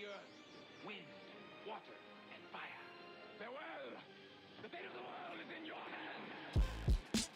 earth, wind, water, and fire. Farewell! The fate of the world is in your hands!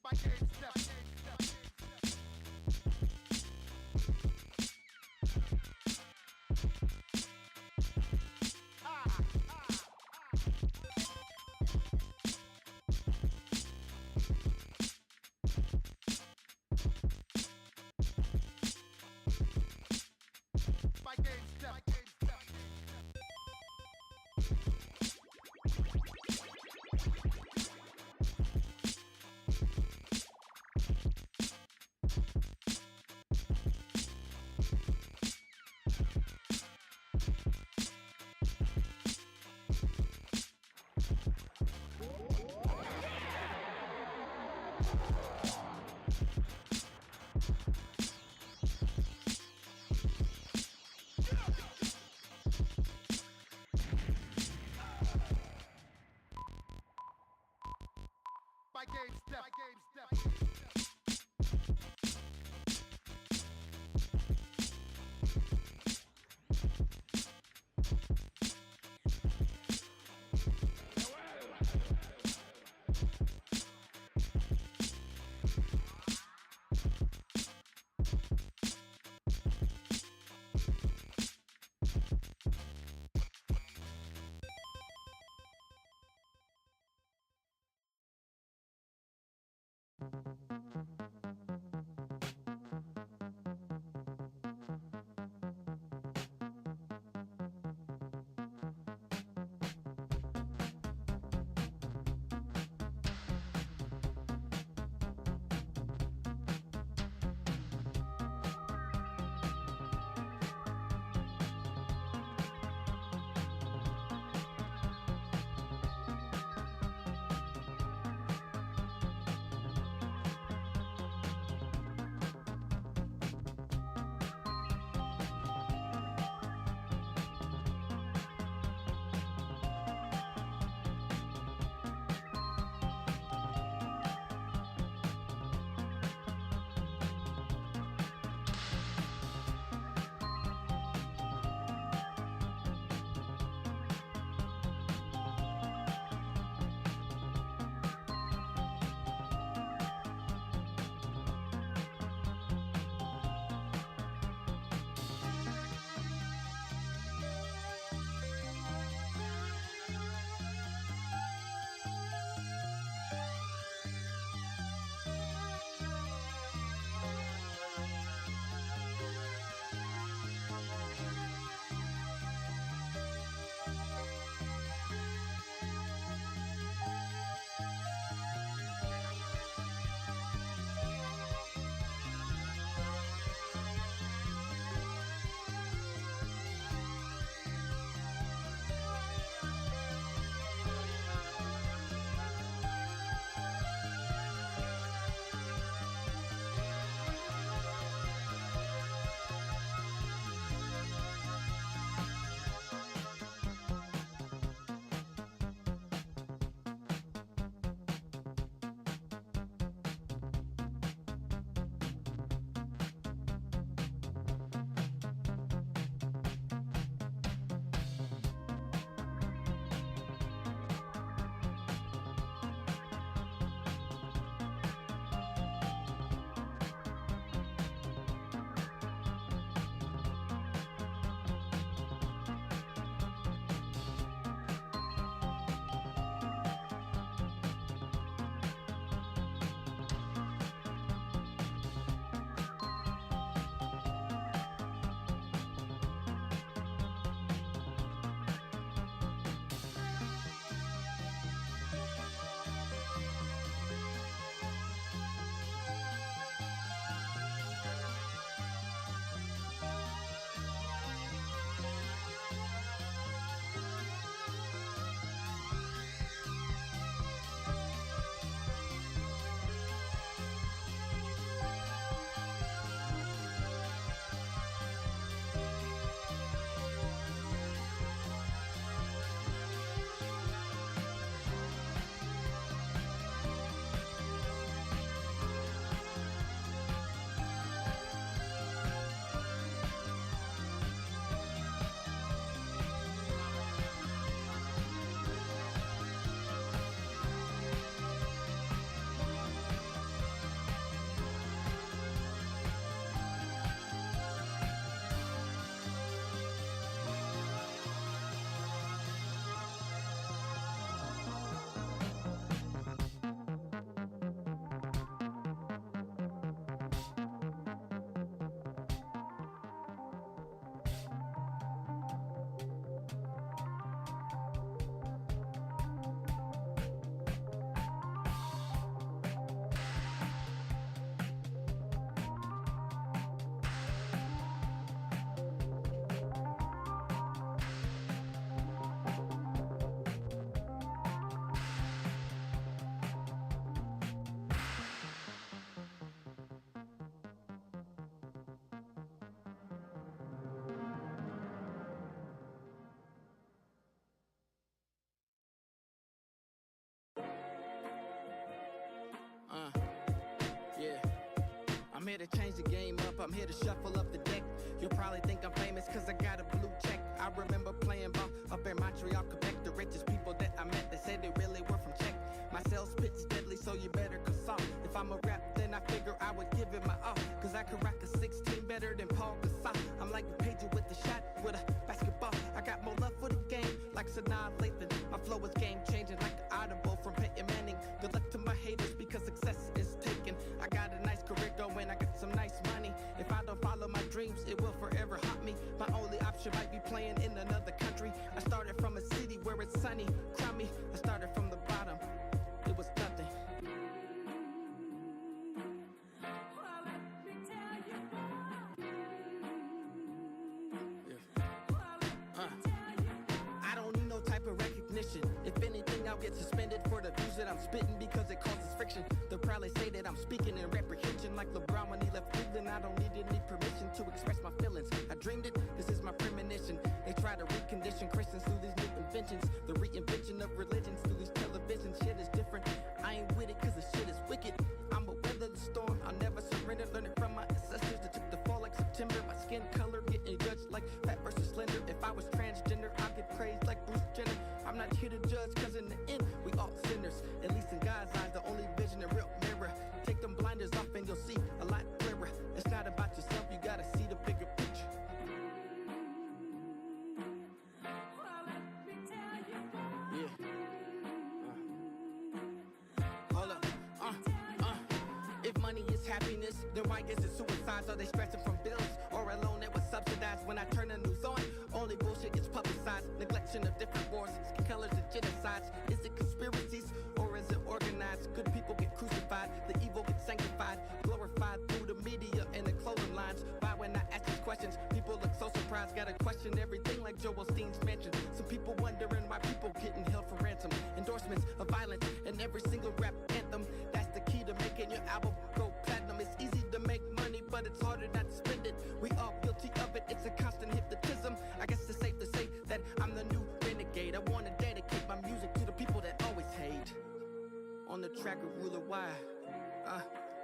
My game step. here to change the game up, I'm here to shuffle up the deck. You'll probably think I'm famous cause I got a blue check. I remember playing ball up in Montreal, Quebec. The richest people that I met, they said they really were from Czech. My sales pitch deadly, so you better consult. If I'm a rap, then I figure I would give it my all. Cause I could rock a 16 better than Paul Gasol. I'm like the pager with the shot, with a basketball. I got more love for the game, like Sanaa Lathan. My flow is game changing, like an audible from Peyton Manning. Good luck to my haters, because success is taken. I got a nice career going, I got some nice money. If I don't follow my dreams, it will forever haunt me. My only option might be playing in another country. I started from a city where it's sunny, crummy. I started from the bottom, it was nothing. I don't need no type of recognition. If anything, I'll get suspended for the views that I'm spitting because it causes friction. They'll probably say that I'm speaking in reprehension, like LeBron when he left Cleveland. I don't need any permission to express my feelings. I dreamed it, this is my premonition. They try to recondition Christians through these new inventions. The reinvention of religions through these television. Shit is different, I ain't with it cause the shit is wicked. I'ma weather the storm, I'll never surrender. Learning from my ancestors that took the fall like September. My skin color getting judged like fat versus slender. If I was transgender, I'd get praised like Bruce Jenner. I'm not here to judge cause in the end, we all sinners. At least in God's eyes, the only vision a real mirror. Take them blinders off and you'll see a lot clearer. It's not about yourself, you gotta see the bigger picture. Hold up. If money is happiness, then why is it suicides? Are they stressing from bills or a loan that was subsidized? When I turn the news on, only bullshit gets publicized. Neglection of different wars, skin colors and genocides. Is it conspiracies or is it organized? Good people get crucified, the evil gets sanctified, glorified through the media and the clothing lines. Why when I ask these questions, people look so surprised. Gotta question everything like Joel Osteen's mansion. Some people wondering why people getting held for ransom. Endorsements of violence in every single rap anthem. That's the key to making your album go platinum. It's easy to make money, but it's harder not to spend it. We all guilty of it, it's a constant hypnotism. I guess it's safe to say that I'm the new renegade. I wanna dedicate my music to the people that always hate. On the track of Ruler Y,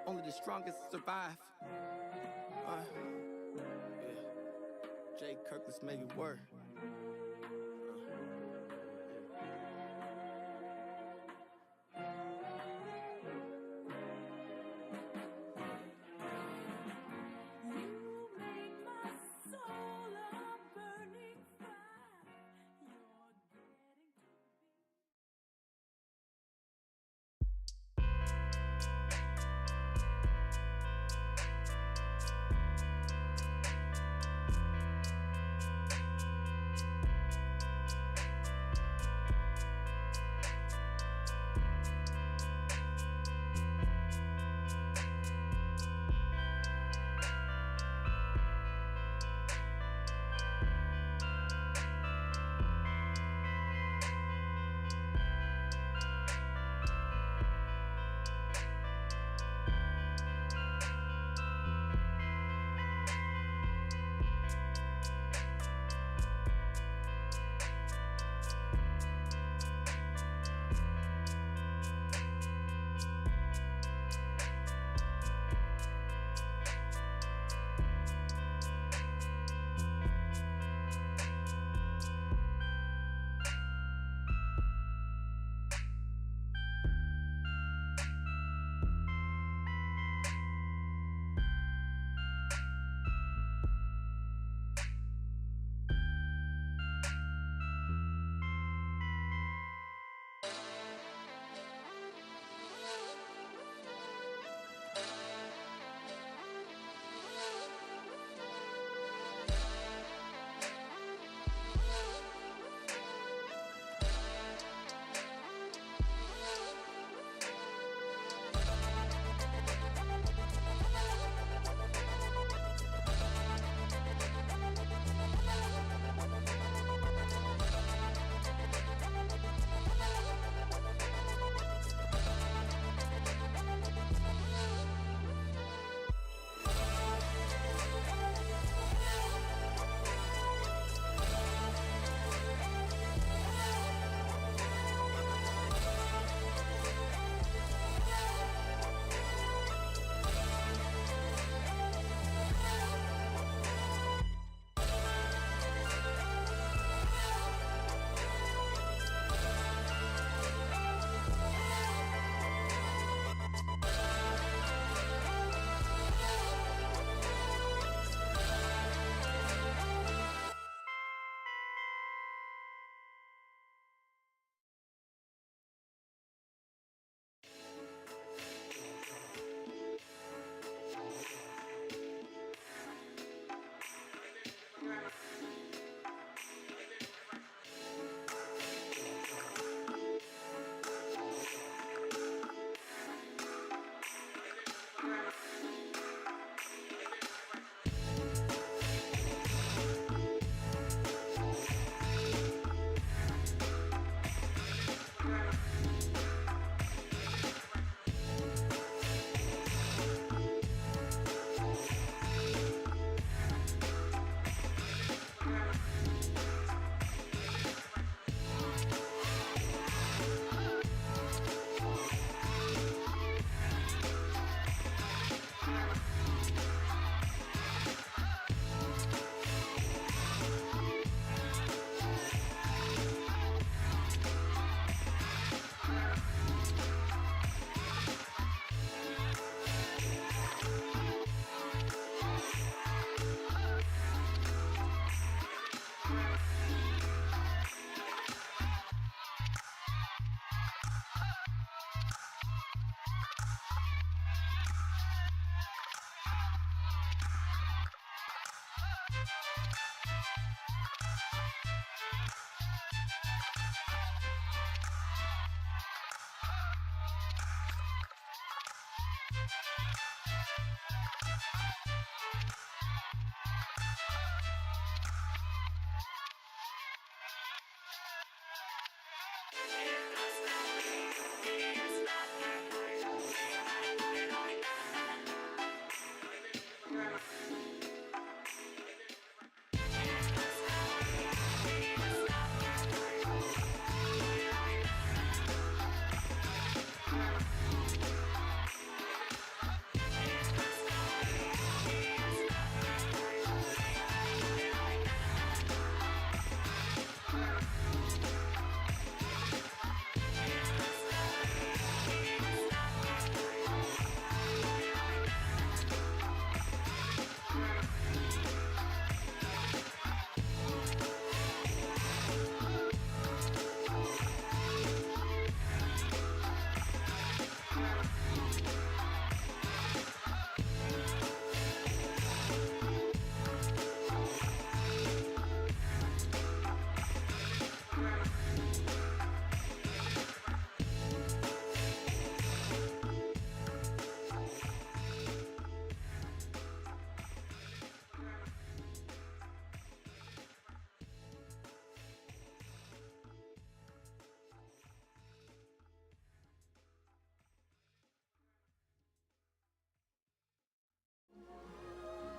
only the strongest survive. Jay Kirk, let's make it work.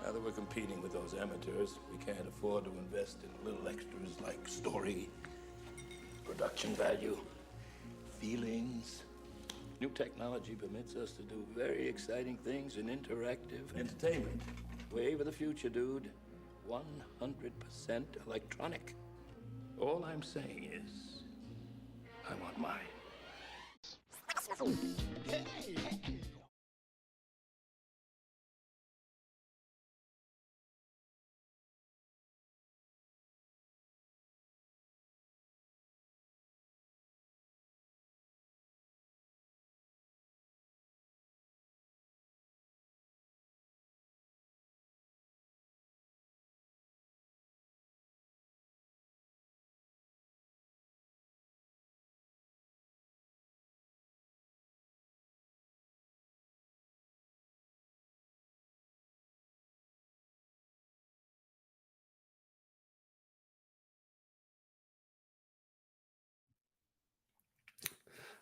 Now that we're competing with those amateurs, we can't afford to invest in little extras like story, production value, feelings. New technology permits us to do very exciting things in interactive entertainment. Wave of the future, dude. 100% electronic. All I'm saying is, I want mine.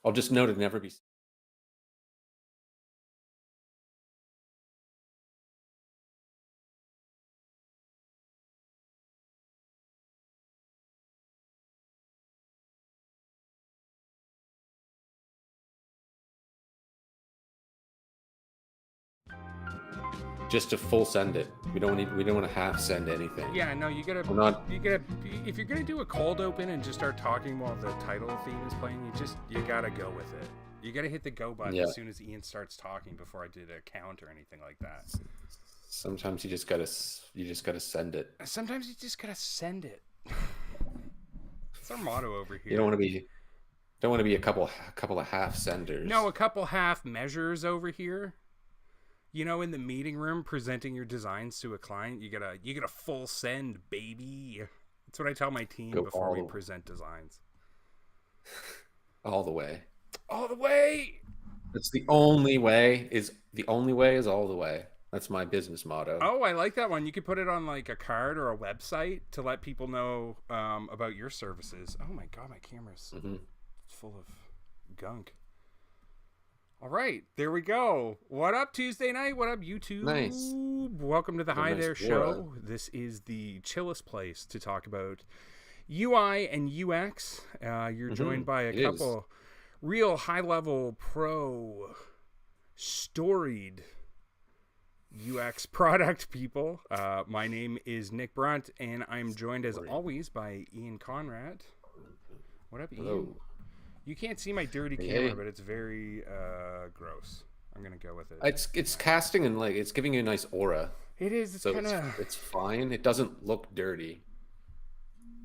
I'll just note it never be. Just to full send it. We don't want to half send anything. Yeah, no, you gotta, if you're gonna do a cold open and just start talking while the title theme is playing, you gotta go with it. You gotta hit the go button as soon as Ian starts talking before I did a count or anything like that. Sometimes you just gotta send it. Sometimes you just gotta send it. That's our motto over here. You don't want to be a couple of half senders. No, a couple half measures over here. You know, in the meeting room, presenting your designs to a client, you gotta full send, baby. That's what I tell my team before we present designs. All the way. All the way. That's the only way. Is all the way. That's my business motto. Oh, I like that one. You could put it on like a card or a website to let people know about your services. Oh my god, my camera's full of gunk. All right, there we go. What up, Tuesday night? What up, YouTube? Nice. Welcome to the Hi There Show. This is the chillest place to talk about UI and UX. You're joined by a couple real high-level pro storied UX product people. My name is Nick Brunt, and I'm joined as always by Ian Conrad. What up, Ian? Hello. You can't see my dirty camera, but it's very gross. I'm gonna go with it. It's casting and like it's giving you a nice aura. It is. It's so kind of. It's fine. It doesn't look dirty.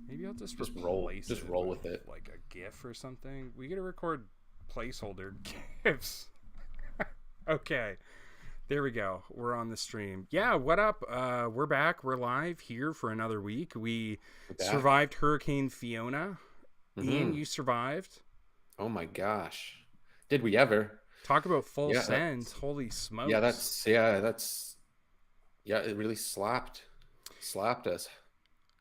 Maybe I'll just roll with it, like a GIF or something. We gotta record placeholder GIFs. Okay, there we go. We're on the stream. Yeah, what up? We're back. We're live here for another week. We survived Hurricane Fiona. Ian, you survived. Oh my gosh. Did we ever? Talk about full send. Holy smokes. Yeah, it really slapped us.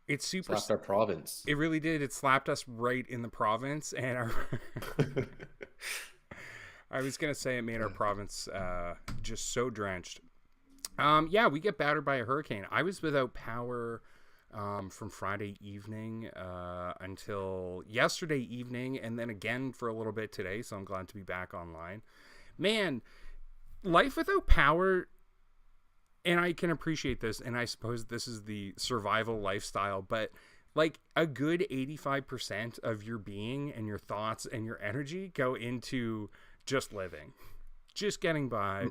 It's super. Slapped our province. It really did. It slapped us right in the province, and our. I was gonna say it made our province just so drenched. Yeah, we get battered by a hurricane. I was without power from Friday evening until yesterday evening, and then again for a little bit today. So I'm glad to be back online. Man, life without power. And I can appreciate this, and I suppose this is the survival lifestyle, but like a good 85% of your being and your thoughts and your energy go into just living, just getting by,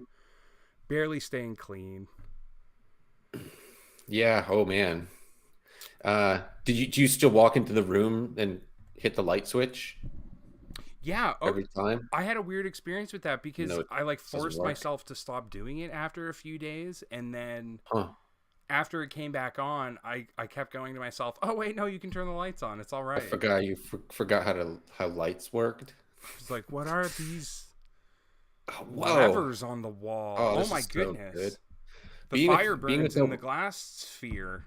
barely staying clean. Yeah. Oh man. Do you still walk into the room and hit the light switch? Yeah. Every time. I had a weird experience with that because I like forced work. myself to stop doing it after a few days. And then after it came back on, I kept going to myself, oh wait, no, you can turn the lights on. It's all right. I forgot forgot how lights worked. It's like, what are these Whoa. levers on the wall? Oh my goodness. So the fire burns in the glass sphere.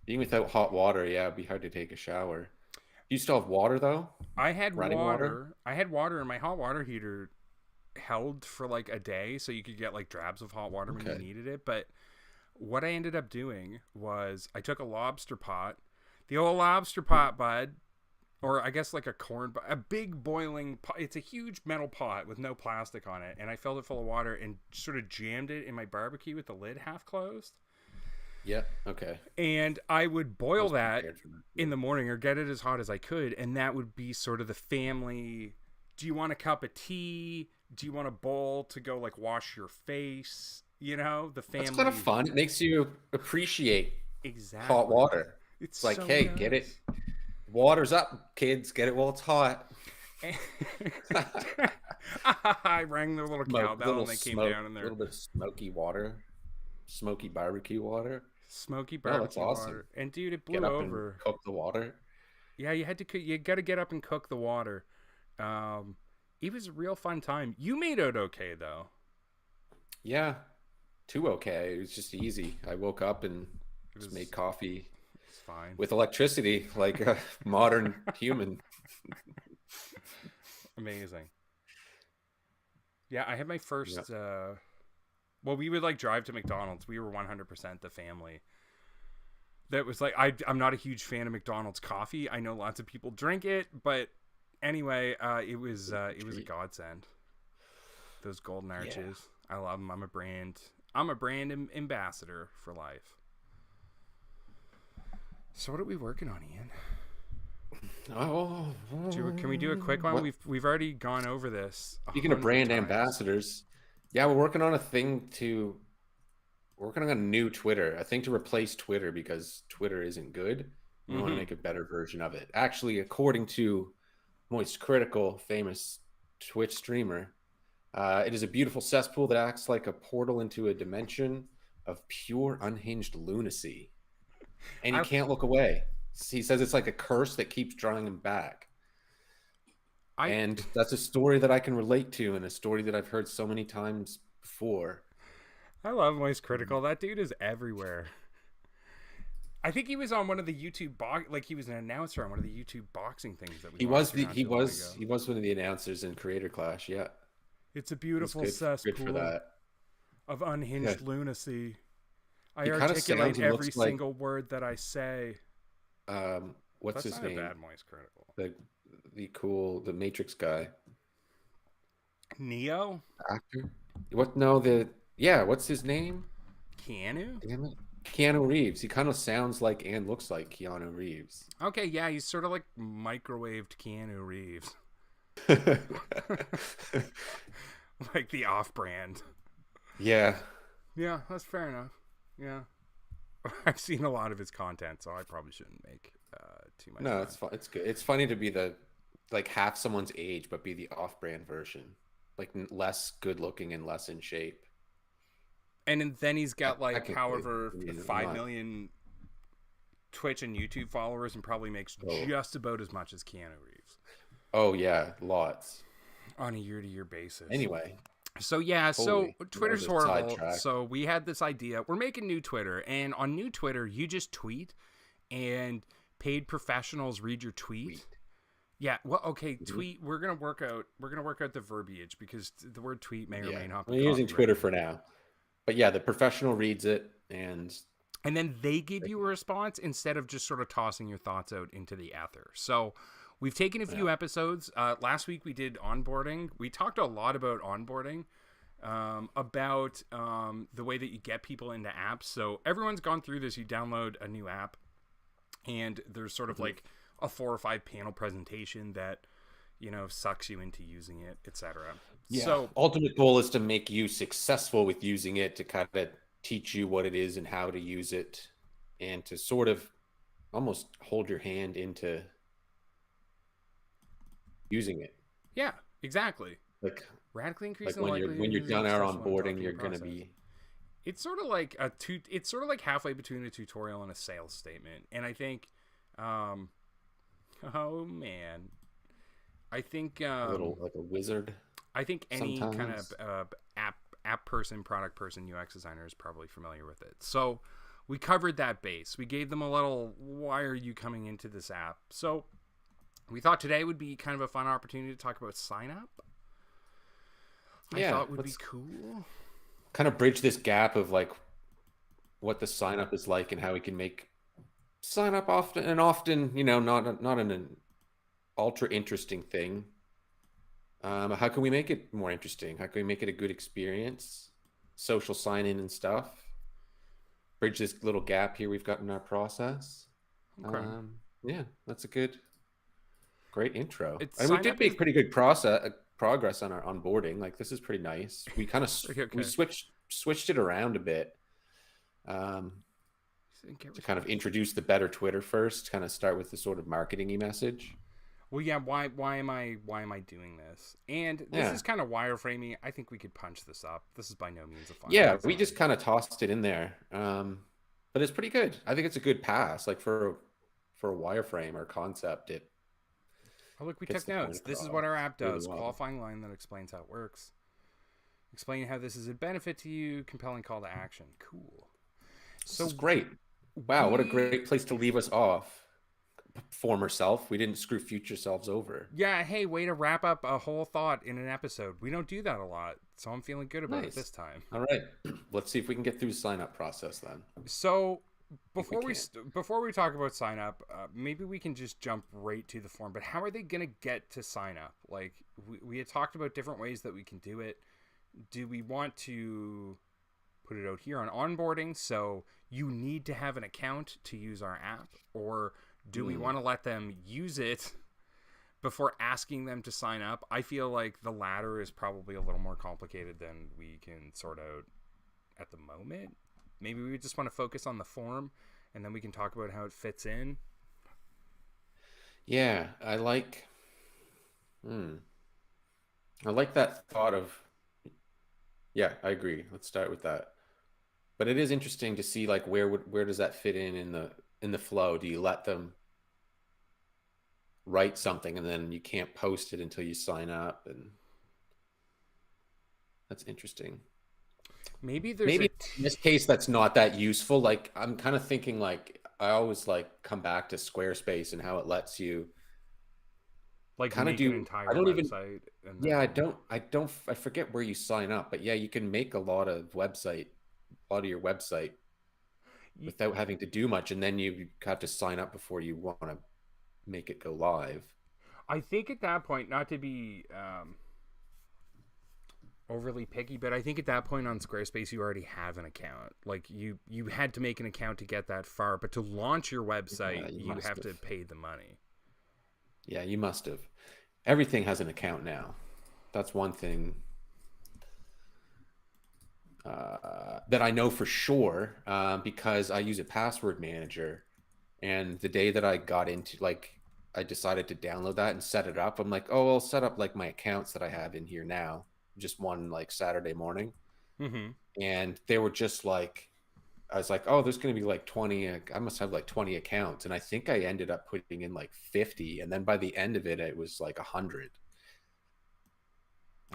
Being without hot water, yeah, it'd be hard to take a shower. Do you still have water though? I had water. I had water, and my hot water heater held for like a day, so you could get like drabs of hot water when you needed it. But what I ended up doing was I took a lobster pot, the old lobster pot, bud, or I guess like a big boiling pot. It's a huge metal pot with no plastic on it, and I filled it full of water and sort of jammed it in my barbecue with the lid half closed. Yeah. Okay. And I would boil that in the morning or get it as hot as I could. And that would be sort of the family. Do you want a cup of tea? Do you want a bowl to go like wash your face? You know, the family. It's kind of fun. It makes you appreciate exactly hot water. It's like, so hey, nice. get it. Water's up, kids. Get it while it's hot. I rang their little cowbell and they came down in there. A little bit of smoky water. Smoky barbecue water. Smoky barbecue that's awesome. water. And dude, it blew Get up over. And cook the water. Yeah, you got to get up and cook the water. It was a real fun time. You made it okay though. Yeah, too okay. It was just easy. I woke up and just made coffee. It's fine with electricity, like a modern human. Amazing. Yeah, I had my first. Well, we would like drive to McDonald's. We were 100% the family. That was like I'm not a huge fan of McDonald's coffee. I know lots of people drink it, but anyway, it was a godsend. Those golden arches, I love them. I'm a brand ambassador for life. So what are we working on, Ian? Can we do a quick one? We've already gone over this. Speaking of brand ambassadors, yeah, we're working on a new Twitter. I think to replace Twitter because Twitter isn't good. We want to make a better version of it. Actually, according to Moist Critical, famous Twitch streamer, it is a beautiful cesspool that acts like a portal into a dimension of pure unhinged lunacy. And you can't look away. He says it's like a curse that keeps drawing him back. And that's a story that I can relate to and a story that I've heard so many times before. I love Moist Critical. That dude is everywhere. I think he was on one of the YouTube he was an announcer on one of the YouTube boxing things that we he was one of the announcers in Creator Clash, yeah. It's a beautiful cesspool of unhinged lunacy. I articulate every single word that I say. What's his name? Not a bad Moist Critical. The Matrix guy. Neo? Actor? What? No, what's his name? Keanu? Damn it. Keanu Reeves. He kind of sounds like and looks like Keanu Reeves. Okay, yeah, he's sort of like microwaved Keanu Reeves. Like the off-brand. Yeah. Yeah, that's fair enough. Yeah. I've seen a lot of his content, so I probably shouldn't make too much. No, it's fun. It's good. It's funny to be half someone's age, but be the off-brand version, like less good-looking and less in shape. And then he's got 5 million Twitch and YouTube followers, and probably makes just about as much as Keanu Reeves. Oh yeah, lots on a year-to-year basis. Anyway. So Twitter's horrible. So we had this idea. We're making new Twitter, and on new Twitter, you just tweet, and paid professionals read your tweet. Yeah, well, okay, tweet. We're gonna work out the verbiage because the word tweet may or may not be. We're using Twitter for now, but yeah, the professional reads it, and then they give you a response instead of just sort of tossing your thoughts out into the ether. So we've taken a few episodes. Last week we did onboarding. We talked a lot about onboarding, about the way that you get people into apps. So everyone's gone through this. You download a new app, and there's sort of like a 4 or 5 panel presentation that, sucks you into using it, etc. Yeah. So ultimate goal is to make you successful with using it, to kind of teach you what it is and how to use it, and to sort of almost hold your hand into using it. Yeah, exactly. Like radically increase when you're done our onboarding, you're going to be. It's sort of like it's sort of like halfway between a tutorial and a sales statement, and I think. Oh man, I think a little like a wizard. I think any sometimes. kind of app person, product person, UX designer is probably familiar with it. So we covered that base. We gave them a little, why are you coming into this app? So we thought today would be kind of a fun opportunity to talk about sign up. I thought would be cool. Kind of bridge this gap of like what the sign up is like and how we can make sign up often, not an ultra interesting thing. How can we make it more interesting? How can we make it a good experience? Social sign in and stuff. Bridge this little gap here we've got in our process. Okay. Yeah, that's a great intro. And we did make pretty good progress on our onboarding. Like, this is pretty nice. We kind of we switched it around a bit. To kind of introduce the better Twitter first, kind of start with the sort of marketing-y message. Well, yeah, why am I doing this? And this is kind of wireframing. I think we could punch this up. This is by no means a fun. Yeah, we just kind of tossed it in there. But it's pretty good. I think it's a good pass. Like for a wireframe or concept, look, we took notes. This is what our app does. Really qualifying line that explains how it works. Explain how this is a benefit to you. Compelling call to action. Cool. So this is great. Wow, what a great place to leave us off. Former self. We didn't screw future selves over. Yeah, hey, way to wrap up a whole thought in an episode. We don't do that a lot, so I'm feeling good about it this time. All right. Let's see if we can get through the sign-up process then. So before we talk about sign-up, maybe we can just jump right to the form. But how are they going to get to sign up? Like, we had talked about different ways that we can do it. Do we want to put it out here on onboarding, so you need to have an account to use our app, or do we want to let them use it before asking them to sign up? I feel like the latter is probably a little more complicated than we can sort out at the moment. Maybe we just want to focus on the form, and then we can talk about how it fits in. Yeah, I like that thought of. Yeah, I agree. Let's start with that. But it is interesting to see, like, where does that fit in the flow? Do you let them write something and then you can't post it until you sign up? And that's interesting. Maybe in this case that's not that useful. Like, I'm kind of thinking, like, I always like come back to Squarespace and how it lets you like kind of do an entire website. I forget where you sign up, but yeah, you can make a lot of your website without having to do much, and then you have to sign up before you want to make it go live. I think at that point, not to be overly picky, but I think at that point on Squarespace you already have an account. Like, you had to make an account to get that far, but to launch your website you have to pay the money. Yeah, you must have. Everything has an account now. That's one thing that I know for sure, because I use a password manager. And the day that I got into, like, I decided to download that and set it up. I'm like, oh, I'll set up like my accounts that I have in here now. Just one like Saturday morning. Mm-hmm. And they were just like, I was like, oh, there's going to be like 20. I must have like 20 accounts. And I think I ended up putting in like 50. And then by the end of it, it was like 100.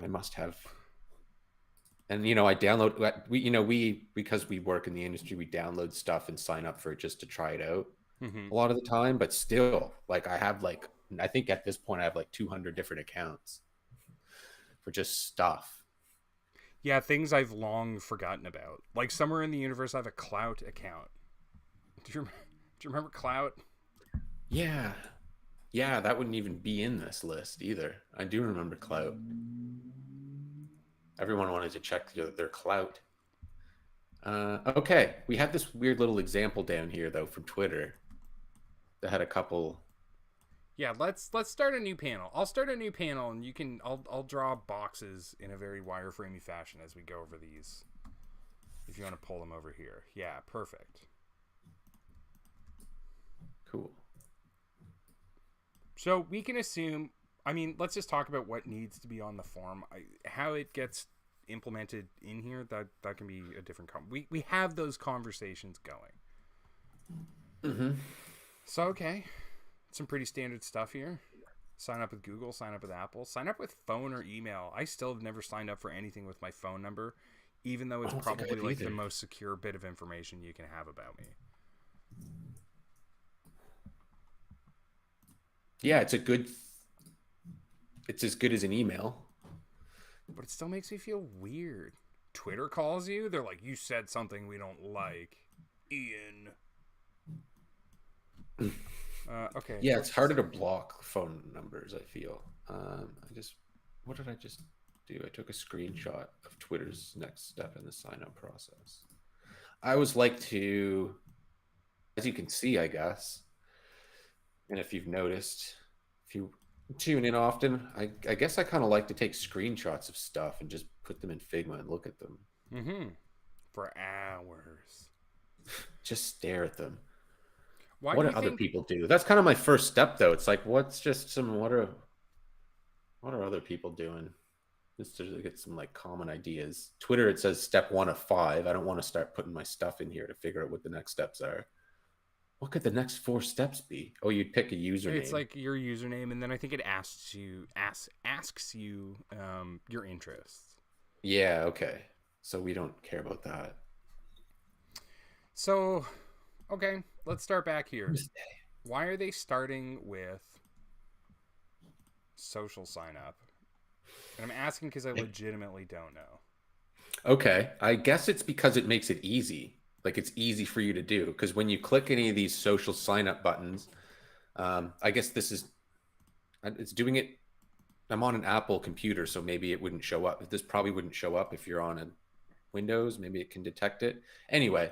I must have. And, I download, because we work in the industry, we download stuff and sign up for it just to try it out. a lot of the time, but still, like I think at this point I have like 200 different accounts for just stuff. Yeah, things I've long forgotten about. Like somewhere in the universe, I have a Clout account. Do you remember Clout? Yeah. Yeah, that wouldn't even be in this list either. I do remember Clout. Everyone wanted to check their Clout. Okay, we had this weird little example down here though from Twitter that had a couple. Yeah, let's start a new panel. I'll start a new panel, and I'll draw boxes in a very wireframey fashion as we go over these. If you want to pull them over here, yeah, perfect. Cool. So we can assume. I mean, let's just talk about what needs to be on the form. How it gets implemented in here, that can be a different we have those conversations going. So okay, some pretty standard stuff here. Sign up with Google, sign up with Apple, sign up with phone or email. I still have never signed up for anything with my phone number, even though it's probably like the most secure bit of information you can have about me. Yeah, it's as good as an email. But it still makes me feel weird. Twitter calls you, they're like, you said something we don't like. Ian. Okay. Yeah, it's harder to block phone numbers, I feel. What did I just do? I took a screenshot of Twitter's next step in the sign-up process. I always like to, as you can see, I guess, and if you've noticed, if you tune in often, I guess I kind of like to take screenshots of stuff and just put them in Figma and look at them. For hours. Just stare at them. What do other people do? That's kind of my first step, though. It's like, what are other people doing? Just to get some like common ideas. Twitter, it says step 1 of 5. I don't want to start putting my stuff in here to figure out what the next steps are. What could the next 4 steps be? Oh, you'd pick a username. It's like your username, and then I think it asks you your interests. Yeah, okay. So we don't care about that. So, okay, let's start back here. Why are they starting with social sign up? And I'm asking because I legitimately don't know. Okay, I guess it's because it makes it easy. Like it's easy for you to do because when you click any of these social sign up buttons, I guess it's doing it. I'm on an Apple computer, so maybe it wouldn't show up. This probably wouldn't show up if you're on a Windows. Maybe it can detect it. Anyway,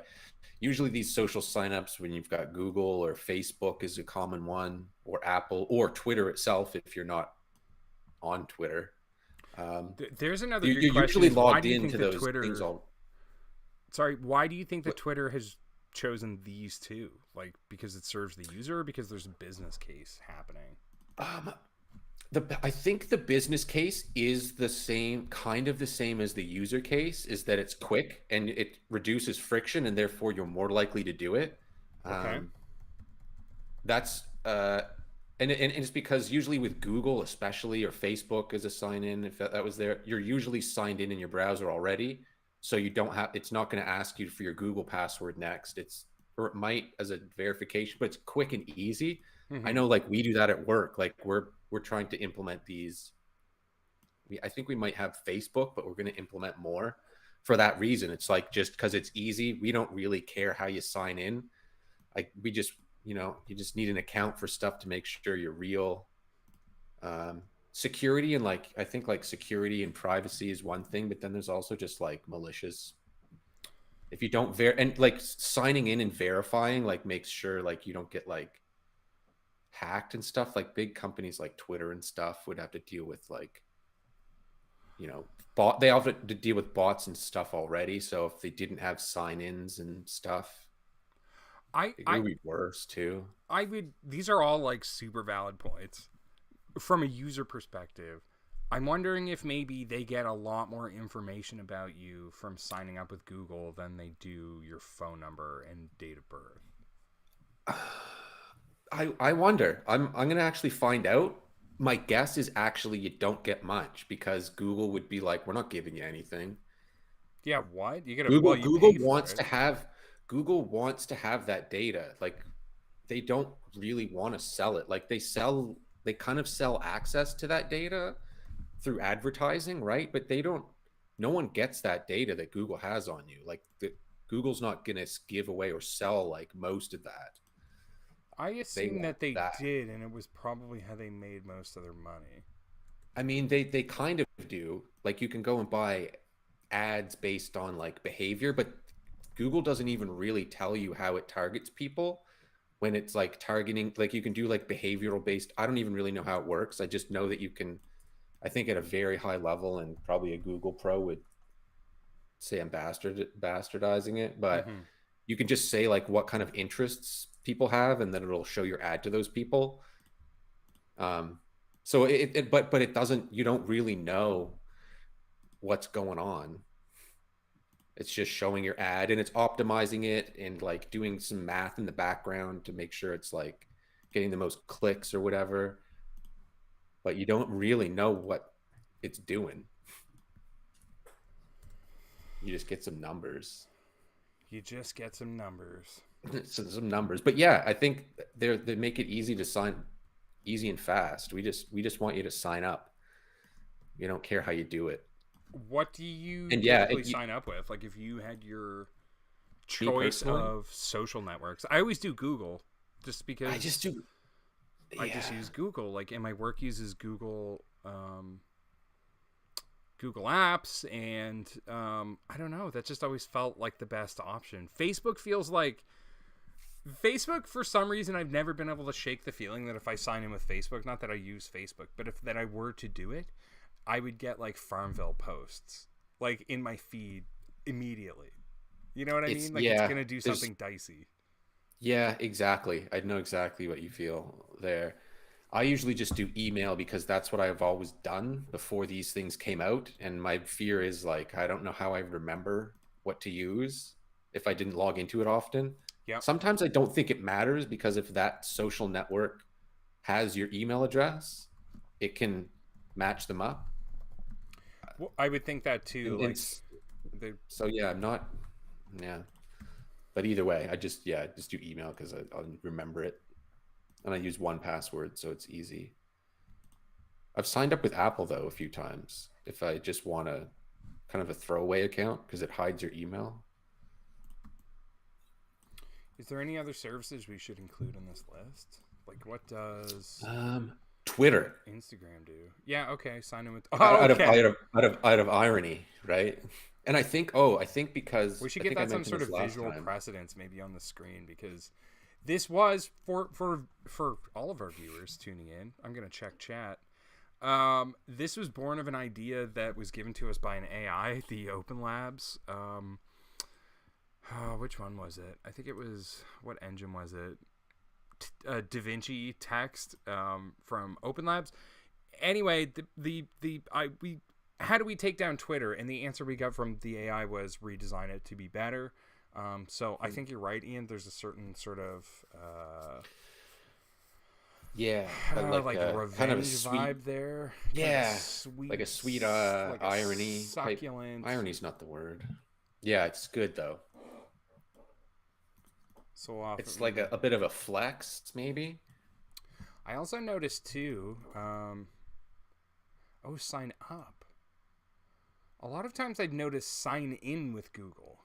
usually these social signups when you've got Google or Facebook is a common one, or Apple or Twitter itself if you're not on Twitter. There's another. You're usually logged into those things all. Sorry, why do you think that Twitter has chosen these two? Like because it serves the user, or because there's a business case happening? I think the business case is the same as the user case, is that it's quick and it reduces friction, and therefore you're more likely to do it. Okay. That's and it's because usually with Google, especially, or Facebook as a sign in, if that was there, you're usually signed in your browser already. So you don't have, it's not going to ask you for your Google password next. Or it might as a verification, but it's quick and easy. I know like we do that at work. Like we're trying to implement these. I think we might have Facebook, but we're going to implement more for that reason. It's like, just because it's easy, we don't really care how you sign in. Like we just, you just need an account for stuff to make sure you're real. Security and like, I think like security and privacy is one thing, but then there's also just like malicious. If you don't and like signing in and verifying, like makes sure like you don't get like hacked and stuff. Like big companies like Twitter and stuff would have to deal with like, they have to deal with bots and stuff already. So if they didn't have sign-ins and stuff, it would be worse too. These are all like super valid points. From a user perspective, I'm wondering if maybe they get a lot more information about you from signing up with Google than they do your phone number and date of birth. I wonder. I'm going to actually find out. My guess is actually you don't get much because Google would be like, we're not giving you anything. Yeah, what? You get Google wants to have that data. Like they don't really want to sell it. Like they kind of sell access to that data through advertising, right? But no one gets that data that Google has on you. Like Google's not going to give away or sell like most of that. I assume that they did, and it was probably how they made most of their money. I mean, they kind of do. Like you can go and buy ads based on like behavior, but Google doesn't even really tell you how it targets people when it's like targeting. Like you can do like behavioral based. I don't even really know how it works. I just know that you can, I think at a very high level, and probably a Google Pro would say I'm bastardizing it, but you can just say like what kind of interests people have, and then it'll show your ad to those people. So but it doesn't, you don't really know what's going on. It's just showing your ad, and it's optimizing it and like doing some math in the background to make sure it's like getting the most clicks or whatever. But you don't really know what it's doing. You just get some numbers. Some numbers. But yeah, I think they make it easy to sign, easy and fast. We just want you to sign up. We don't care how you do it. What do you typically sign up with? Like if you had your choice of social networks, I always do Google, just because I just use Google. Like, and my work uses Google Apps, and I don't know. That just always felt like the best option. Facebook for some reason, I've never been able to shake the feeling that if I sign in with Facebook, not that I use Facebook, but if I were to do it, I would get like Farmville posts like in my feed immediately. You know what I mean? Like it's going to do something dicey. Yeah, exactly. I know exactly what you feel there. I usually just do email because that's what I've always done before these things came out. And my fear is like, I don't know how I remember what to use if I didn't log into it often. Yeah. Sometimes I don't think it matters, because if that social network has your email address, it can match them up. Well, I would think that too. So yeah, I'm not. Yeah, but either way, I just do email because I'll remember it, and I use 1Password, so it's easy. I've signed up with Apple though a few times if I just want a kind of a throwaway account because it hides your email. Is there any other services we should include in this list? Like what does Twitter, Instagram do? Yeah, okay. Sign in with out of irony, right? And I think because we should get that some sort of visual precedence maybe on the screen, because this was for all of our viewers tuning in. I'm gonna check chat. This was born of an idea that was given to us by an AI, the Open Labs. Which one was it? I think it was, what engine was it? DaVinci text from Open Labs. Anyway, how do we take down Twitter? And the answer we got from the AI was redesign it to be better. So I think you're right, Ian. There's a certain sort of like a revenge kind of a sweet vibe there. Like a sweet like irony. Succulent. Irony's not the word. Yeah, it's good though. So it's like a bit of a flex, maybe. I also noticed too. Sign up. A lot of times I'd notice sign in with Google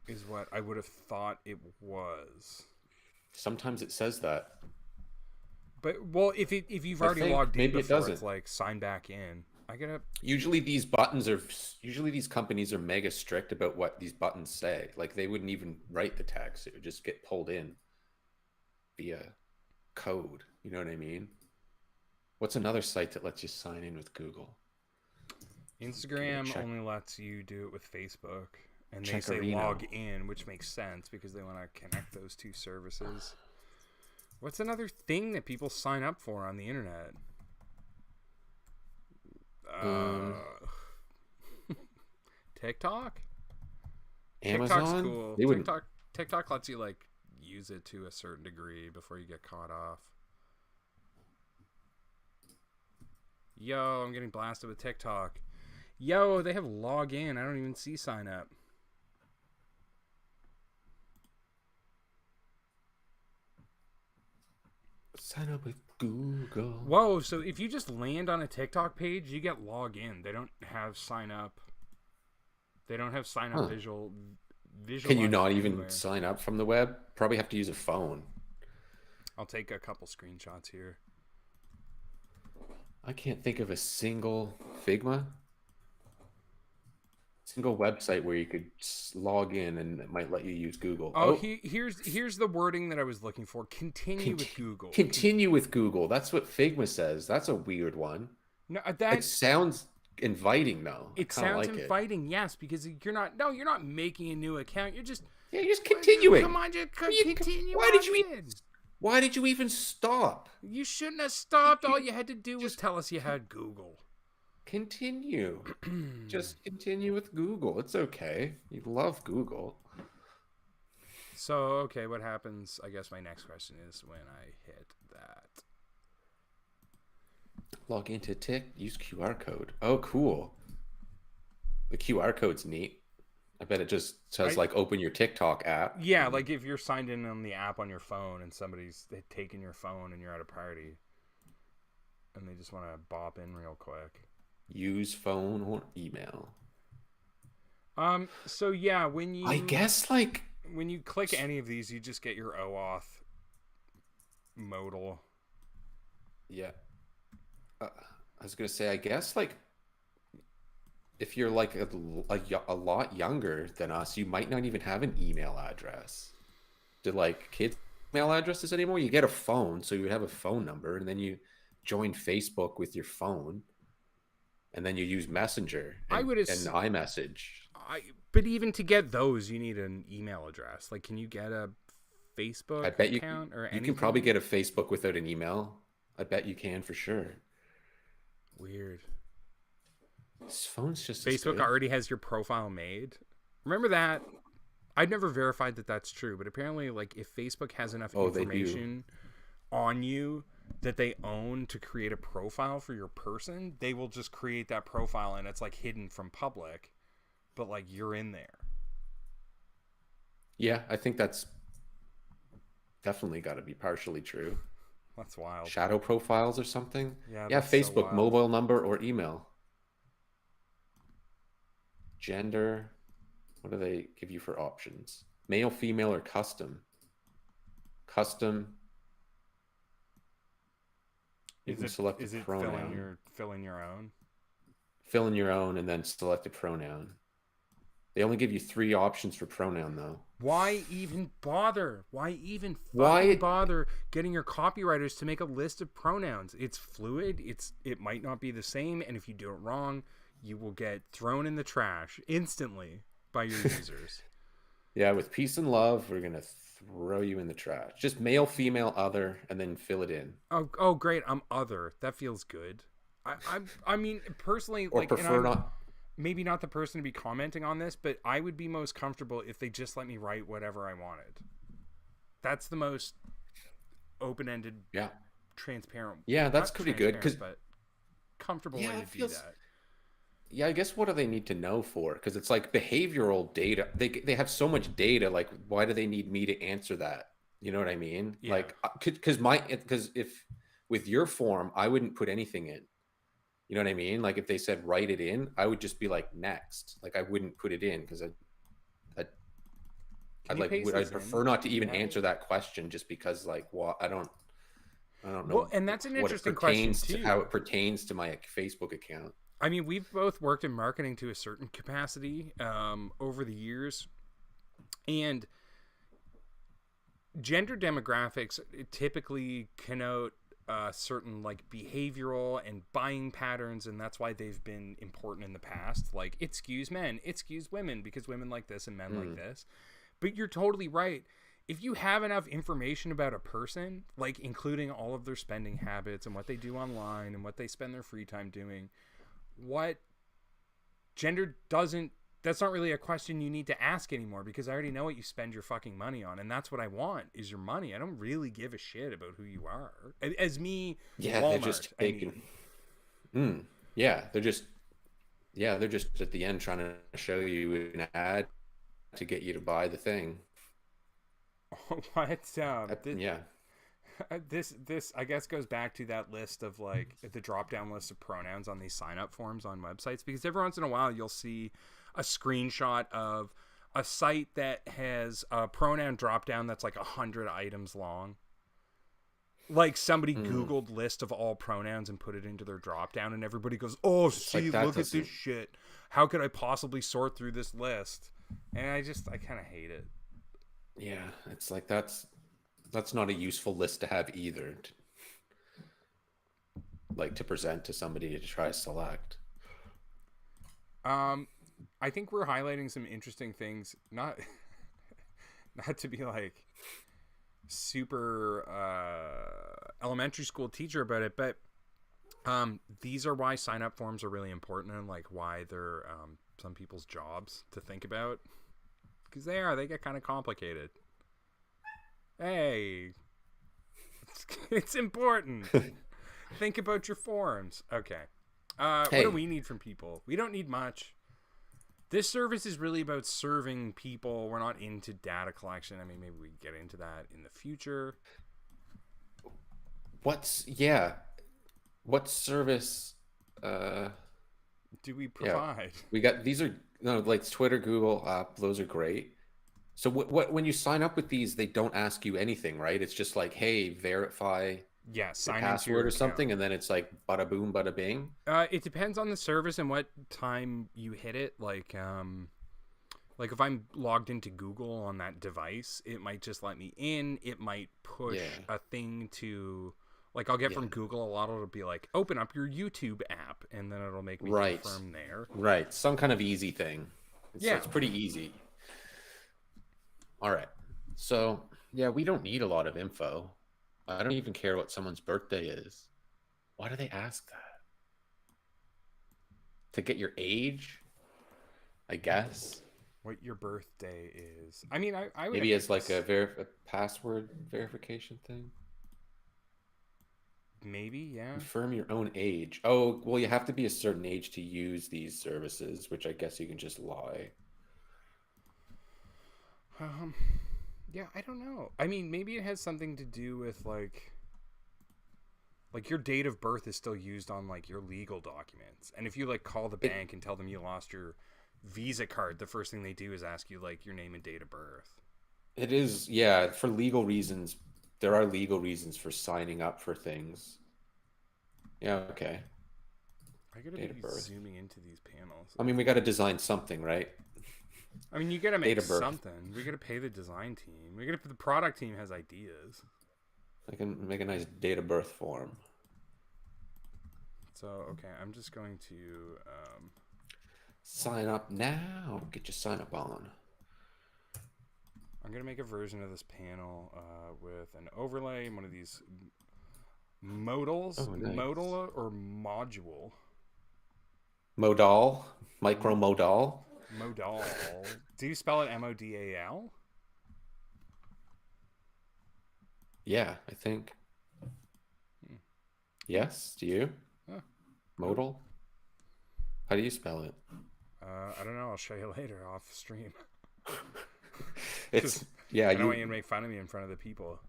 is what I would have thought it was. Sometimes it says that. But if you've already logged in before, it's like sign back in. Usually these companies are mega strict about what these buttons say. Like they wouldn't even write the text; it would just get pulled in via code. You know what I mean? What's another site that lets you sign in with Google? Instagram only lets you do it with Facebook, and they say log in, which makes sense because they want to connect those two services. What's another thing that people sign up for on the internet? TikTok? Amazon? TikTok's cool. TikTok lets you like use it to a certain degree before you get caught off. Yo, I'm getting blasted with TikTok. Yo, they have log in. I don't even see sign up. Sign up with Google. Whoa, so if you just land on a TikTok page, you get log in. They don't have sign up. They don't have sign up visual. Can you not even sign up from the web? Probably have to use a phone. I'll take a couple screenshots here. I can't think of a single website where you could log in and it might let you use Google. Here's the wording that I was looking for. Continue with Google. Continue with Google. That's what Figma says. That's a weird one. No, it sounds inviting though. It sounds inviting, yes, because you're not making a new account. You're just continuing. Come on, just continue. Why did you even stop? You shouldn't have stopped. All you had to do was tell us you had Google. Continue. Just continue with Google. It's okay. You love Google. So, okay, what happens? I guess my next question is when I hit that. Log into use QR code. Oh, cool. The QR code's neat. I bet it just says like open your TikTok app. Yeah, like if you're signed in on the app on your phone and somebody's taken your phone and you're at a party and they just want to bop in real quick. Use phone or email. So yeah, when you click any of these, you just get your OAuth modal. Yeah. I was gonna say, I guess like if you're like a lot younger than us, you might not even have an email address. Do like kids email addresses anymore? You get a phone, so you would have a phone number, and then you join Facebook with your phone. And then you use Messenger and iMessage. But even to get those, you need an email address. Like, can you get a Facebook account or anything? You can probably get a Facebook without an email. I bet you can for sure. Weird. This phone's just Facebook already has your profile made. Remember that? I've never verified that that's true, but apparently, like, if Facebook has enough information on you that they own to create a profile for your person, they will just create that profile and it's like hidden from public, but like you're in there. Yeah, I think that's definitely got to be partially true. That's wild. Shadow profiles or something. Yeah, Facebook, so mobile number or email. Gender. What do they give you for options? Male, female, or custom? Custom. You can select a pronoun. Fill in your own? Fill in your own and then select a pronoun. They only give you 3 options for pronoun, though. Why even bother? Why bother getting your copywriters to make a list of pronouns? It's fluid. It might not be the same, and if you do it wrong, you will get thrown in the trash instantly by your users. Yeah, with peace and love, we're gonna throw you in the trash. Just male, female, other, and then fill it in. Oh, great! I'm other. That feels good. I mean, personally, or like, prefer not. Maybe not the person to be commenting on this, but I would be most comfortable if they just let me write whatever I wanted. That's the most open-ended, transparent. Yeah, that's pretty good because comfortable way to do that. Yeah, I guess what do they need to know for? Because it's like behavioral data. They have so much data. Like, why do they need me to answer that? You know what I mean? Yeah. Like, because if with your form, I wouldn't put anything in. You know what I mean? Like, if they said write it in, I would just be like next. Like, I wouldn't put it in because I'd prefer not to even answer that question just because like, well, I don't know. Well, and that's an interesting question too. How it pertains to my Facebook account. I mean, we've both worked in marketing to a certain capacity over the years, and gender demographics typically connote certain like behavioral and buying patterns, and that's why they've been important in the past. Like, it skews men, it skews women because women like this and men like this. But you're totally right. If you have enough information about a person, like including all of their spending habits and what they do online and what they spend their free time doing, what gender doesn't, that's not really a question you need to ask anymore because I already know what you spend your fucking money on, and that's what I want is your money. I don't really give a shit about who you are. As me, yeah, Walmart, they're just taking. They're just at the end trying to show you an ad to get you to buy the thing. What? This I guess goes back to that list of like the drop down list of pronouns on these sign up forms on websites, because every once in a while you'll see a screenshot of a site that has a pronoun drop down that's like 100 items long. Like somebody Googled list of all pronouns and put it into their drop down, and everybody goes, "Oh, see, like look at this shit. How could I possibly sort through this list?" And I kind of hate it. Yeah, it's like that's not a useful list to have either. Like to present to somebody to try to select. I think we're highlighting some interesting things. Not to be like super elementary school teacher about it, but these are why sign up forms are really important, and like why they're some people's jobs to think about, because they get kind of complicated. Hey, it's important. Think about your forms. Okay. What do we need from people? We don't need much. This service is really about serving people. We're not into data collection. I mean, maybe we get into that in the future. What service do we provide? Yeah. We got these are like Twitter, Google, those are great. So what when you sign up with these, they don't ask you anything, right? It's just like, hey, verify sign password or something, and then it's like bada boom, bada bing. It depends on the service and what time you hit it. Like if I'm logged into Google on that device, it might just let me in. It might push a thing to, like, I'll get from Google a lot. It'll be like, open up your YouTube app, and then it'll make me confirm there. Right, some kind of easy thing. So it's pretty easy. All right, so we don't need a lot of info. I don't even care what someone's birthday is. Why do they ask that? To get your age, I guess. What your birthday is. I mean, I would maybe as like a password verification thing. Maybe, yeah. Confirm your own age. Oh, well, you have to be a certain age to use these services, which I guess you can just lie. Yeah, I don't know. I mean, maybe it has something to do with like your date of birth is still used on like your legal documents. And if you like call the bank and tell them you lost your Visa card, the first thing they do is ask you like your name and date of birth. It is, for legal reasons. There are legal reasons for signing up for things. Yeah, okay. I gotta be zooming into these panels. I mean, we got to design something, right? I mean, you gotta make something. We gotta pay the design team. The product team has ideas. I can make a nice date of birth form. So, okay, I'm just going to sign up now. Get your sign up on. I'm gonna make a version of this panel with an overlay, one of these modals, nice. modal or module. Modal, micro modal. Modal. Do you spell it M-O-D-A-L? Yeah, I think. Yes, do you? Modal? How do you spell it? I don't know. I'll show you later off stream. It's I don't want you to make fun of me in front of the people.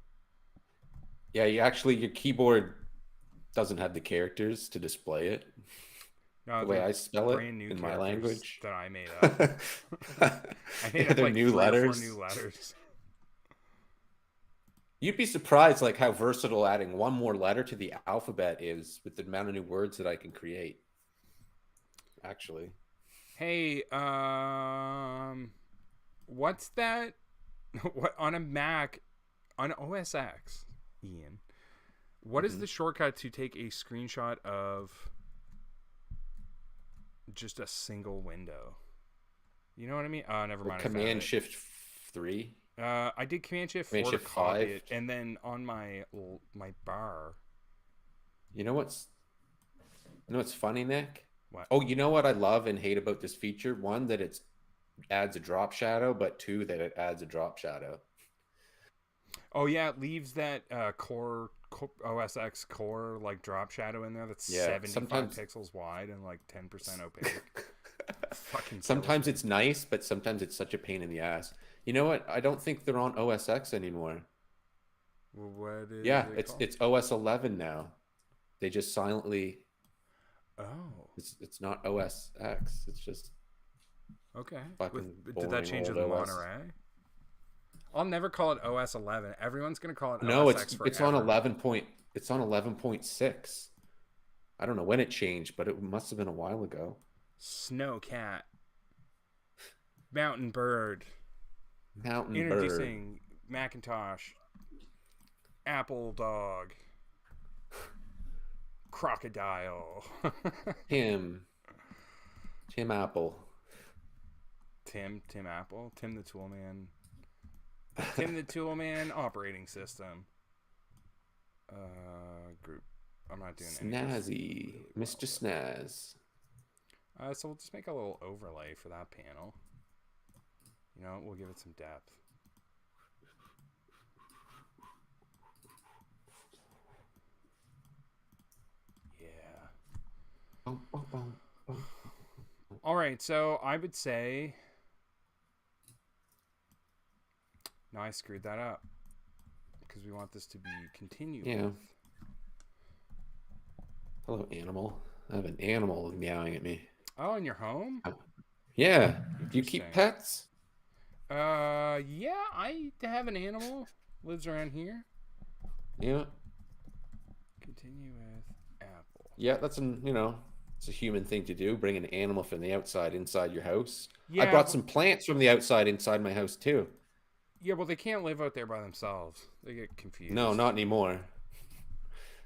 Yeah, your keyboard doesn't have the characters to display it. No, the way I spell it in my language that I made up. I made up like new letters. 4 new letters. You'd be surprised like how versatile adding one more letter to the alphabet is with the amount of new words that I can create. Actually. Hey, what's that? What on a Mac, on OS X, Ian? What is the shortcut to take a screenshot of just a single window? You know what I mean? Never mind. Command Shift 3. I did Command Shift 4 to copy it, and then on my bar. You know what's funny, Nick? What? Oh, you know what I love and hate about this feature? One, that it adds a drop shadow, but two, that it adds a drop shadow. Oh yeah, it leaves that core OS X core like drop shadow in there that's 75 pixels wide and like 10% opaque. Fucking sometimes it's nice, but sometimes it's such a pain in the ass. You know what? I don't think they're on OS X anymore. Well, what is Yeah, it called? it's OS 11 now. They just silently. Oh. It's not OS X. It's just Okay. fucking Did that boring change old with OS. Monterey? I'll never call it OS 11. Everyone's gonna call it No, OS X forever. it's on 11 point. It's on 11.6. I don't know when it changed, but it must have been a while ago. Snowcat. Mountain Bird. Mountain Bird. Introducing Macintosh. Apple Dog. Crocodile. Tim Apple. Tim Apple. Tim the Toolman. Tim the Toolman operating system. Group. I'm not doing Snazzy. Mr. Snaz. So we'll just make a little overlay for that panel. You know, we'll give it some depth. Yeah. All right, so I would say... No, I screwed that up. Because we want this to be continued. Yeah. Hello, animal. I have an animal meowing at me. Oh, in your home? Yeah. Do you keep pets? Yeah, I have an animal. Lives around here. Yeah. Continue with apple. Yeah, it's a human thing to do. Bring an animal from the outside inside your house. Yeah, I brought some plants from the outside inside my house too. Yeah, well, they can't live out there by themselves. They get confused. No, not anymore.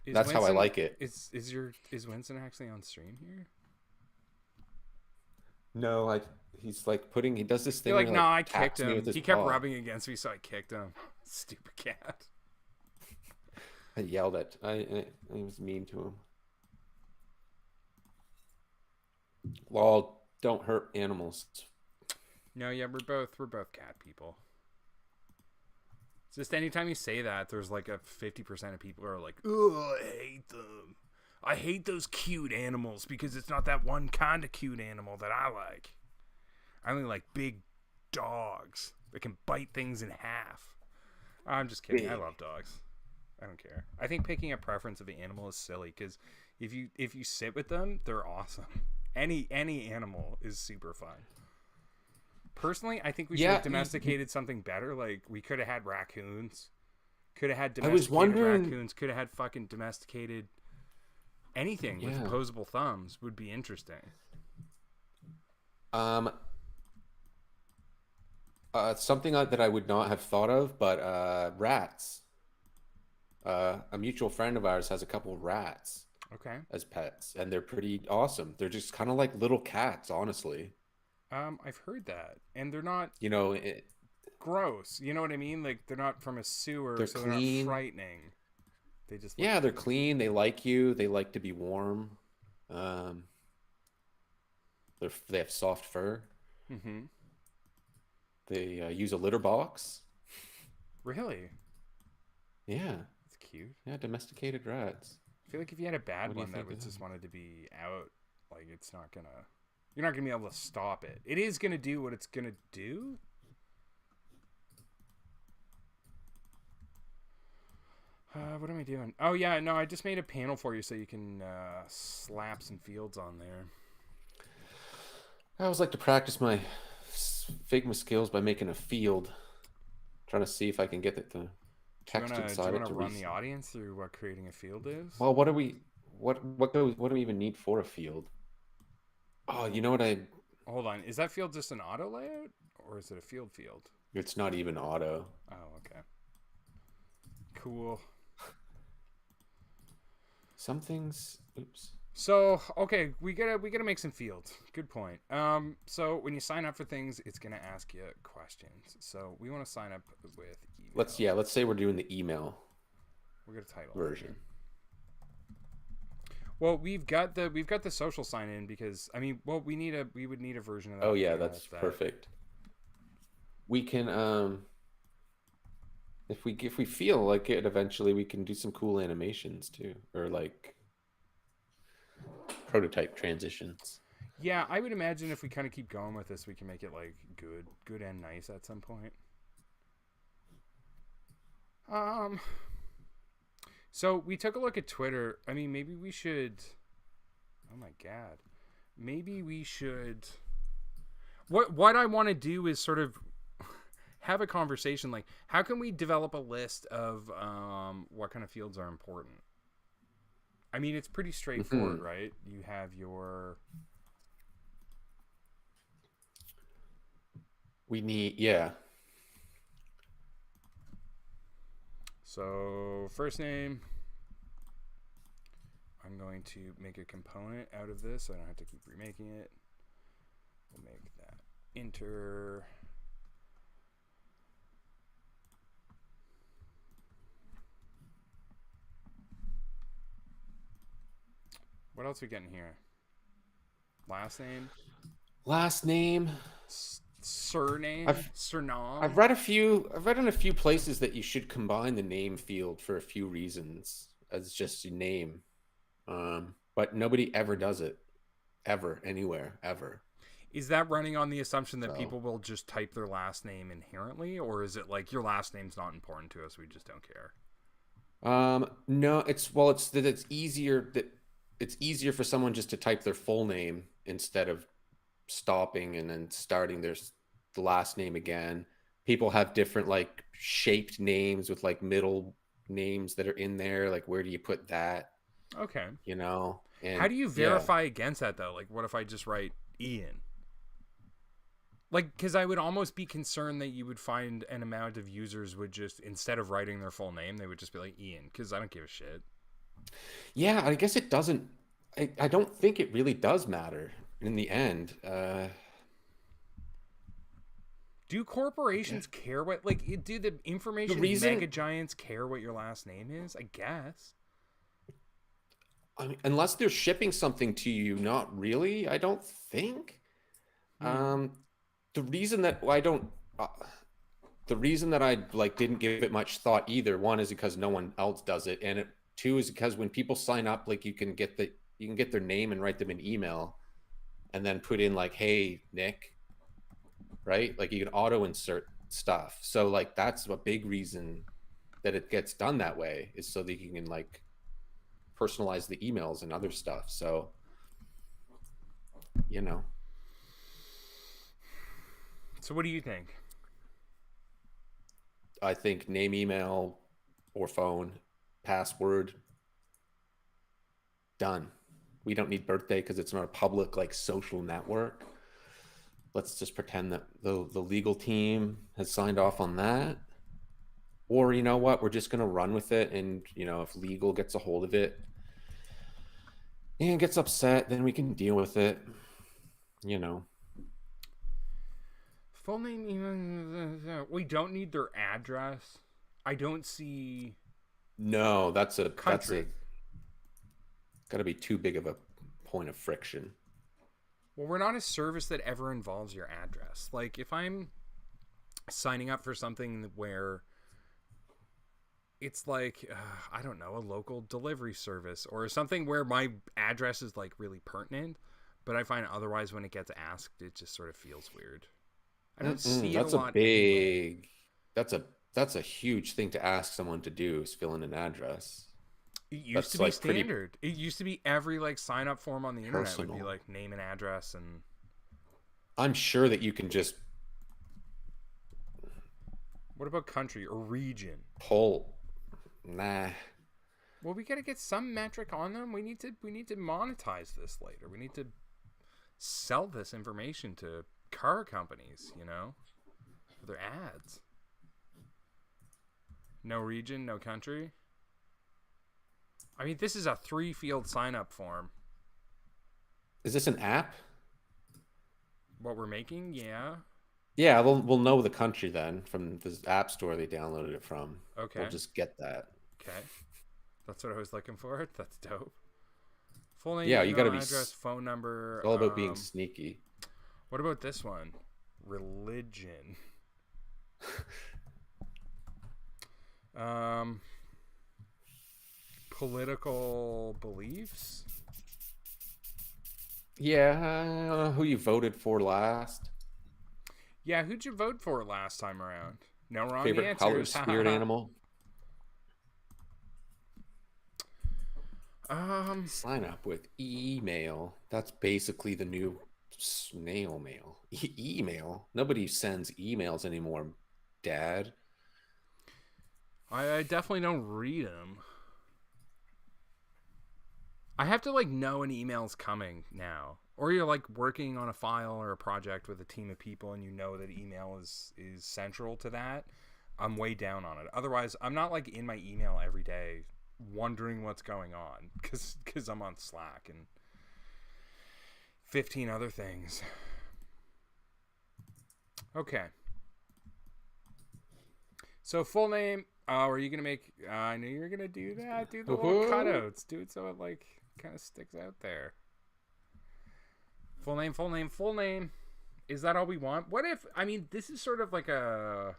That's how I like it. Is Winston actually on stream here? No, he's like he does this thing. You're like, where, no, I kicked taps me him. with his He kept paw. rubbing against me, so I kicked him. Stupid cat. I yelled at. I was mean to him. Well, don't hurt animals. No, yeah, we're both cat people. It's just anytime you say that, there's like a 50% of people who are like, oh, I hate them. I hate those cute animals because it's not that one kind of cute animal that I like. I only like big dogs that can bite things in half. I'm just kidding. I love dogs. I don't care. I think picking a preference of the animal is silly because if you sit with them, they're awesome. Any animal is super fun. Personally, I think we should have domesticated something better. Like, we could have had raccoons. Could have had domesticated raccoons. Could have had fucking domesticated anything with opposable thumbs would be interesting. Something that I would not have thought of, but rats. A mutual friend of ours has a couple of rats. Okay. As pets, and they're pretty awesome. They're just kind of like little cats, honestly. I've heard that, and they're not, gross. You know what I mean? Like, they're not from a sewer, they're so clean. they're not frightening. They just they're clean. They like you. They like to be warm. They have soft fur. Mm-hmm. They use a litter box. Really? Yeah, That's cute. yeah, domesticated rats. I feel like if you had a bad What do you one that think was of just wanted to be out, like, you're not gonna be able to stop it. It is gonna do what it's gonna do. What am I doing? Oh yeah, no, I just made a panel for you so you can slap some fields on there. I always like to practice my Figma skills by making a field, trying to see if I can get the text inside it. Do you want to run the audience through what creating a field is? Well, what do we even need for a field? Oh, you know what Hold on, is that field just an auto layout or is it a field? It's not even auto. Oh, okay. Cool. Some things. Oops. So, okay, we gotta make some fields. Good point. So when you sign up for things, it's gonna ask you questions. So we want to sign up with email. Let's say we're doing the email. We're gonna title version. Well, we've got the social sign in because we would need a version of that. Oh yeah, that's perfect. We can if we feel like it, eventually we can do some cool animations too, or like prototype transitions. Yeah, I would imagine if we kind of keep going with this, we can make it like good and nice at some point. So we took a look at Twitter. I mean, maybe we should. Oh my god, maybe we should. What I want to do is sort of have a conversation. Like, how can we develop a list of what kind of fields are important? I mean, it's pretty straightforward, right? You have your. We need, yeah. So first name. I'm going to make a component out of this so I don't have to keep remaking it. We'll make that enter. What else are we getting here? Last name? Last name. Surname? Surname? I've read in a few places that you should combine the name field for a few reasons as just your name. But nobody ever does it. Ever, anywhere, ever. Is that running on the assumption that people will just type their last name inherently? Or is it like your last name's not important to us, we just don't care? No, it's that it's easier for someone just to type their full name instead of stopping and then starting the last name again. People have different like shaped names with like middle names that are in there. Like, where do you put that? Okay. You know? And how do you verify against that though? Like, what if I just write Ian? Like, because I would almost be concerned that you would find an amount of users would just, instead of writing their full name, they would just be like Ian, because I don't give a shit. Yeah, I guess it doesn't. I don't think it really does matter in the end. Do corporations care what, like, do the information mega giants care what your last name is? I guess. I mean, unless they're shipping something to you, not really. I don't think. The reason that I like didn't give it much thought either. One is because no one else does it, and two is because when people sign up, like you can get their name and write them an email, and then put in like, "Hey, Nick," right? Like you can auto insert stuff. So like that's a big reason that it gets done that way, is so that you can like personalize the emails and other stuff. So, you know. So what do you think? I think name, email, or phone, password, done. We don't need birthday because it's not a public like social network. Let's just pretend that the legal team has signed off on that. Or you know what, we're just going to run with it. And, you know, if legal gets a hold of it and gets upset, then we can deal with it, you know. Full name, we don't need their address. I don't see. No, that's got to be too big of a point of friction. Well, we're not a service that ever involves your address. Like if I'm signing up for something where it's like, I don't know, a local delivery service or something where my address is like really pertinent, but I find otherwise when it gets asked, it just sort of feels weird. I don't see it a lot. That's a huge thing to ask someone to do, is fill in an address. It used to be standard. It used to be every like sign up form on the internet would be like name and address, and I'm sure that you can just. What about country or region? Nah. Well, we got to get some metric on them. We need to monetize this later. We need to sell this information to car companies, you know, for their ads. No region, no country. I mean, this is a 3-field sign-up form. Is this an app? What we're making? Yeah. Yeah, we'll know the country then from the app store they downloaded it from. Okay. We'll just get that. Okay. That's what I was looking for. That's dope. Full name, yeah, you got to be address, phone number. It's all about being sneaky. What about this one? Religion. Political beliefs. Yeah, who you voted for last? Yeah, who'd you vote for last time around? No wrong favorite answers. Color, spirit animal. Sign up with email. That's basically the new snail mail. Email. Nobody sends emails anymore, Dad. I definitely don't read them. I have to like know an email's coming now, or you're like working on a file or a project with a team of people, and you know that email is central to that. I'm way down on it. Otherwise, I'm not like in my email every day, wondering what's going on because I'm on Slack and 15 other things. Okay. So full name. Oh, are you gonna make? I knew you were gonna do that. Do the little cutouts. Do it so it like kind of sticks out there. Full name. Full name. Full name. Is that all we want? What if? I mean, this is sort of like a.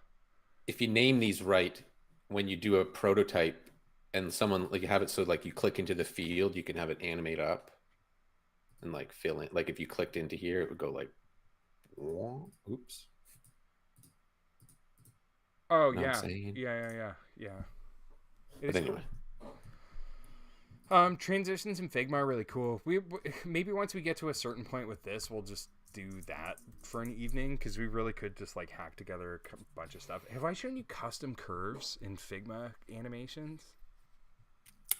If you name these right, when you do a prototype, and someone like you have it so like you click into the field, you can have it animate up, and like fill in. Like if you clicked into here, it would go like, oops. Oh yeah. Yeah. But anyway. Transitions in Figma are really cool. We maybe once we get to a certain point with this, we'll just do that for an evening because we really could just like hack together a bunch of stuff. Have I shown you custom curves in Figma animations?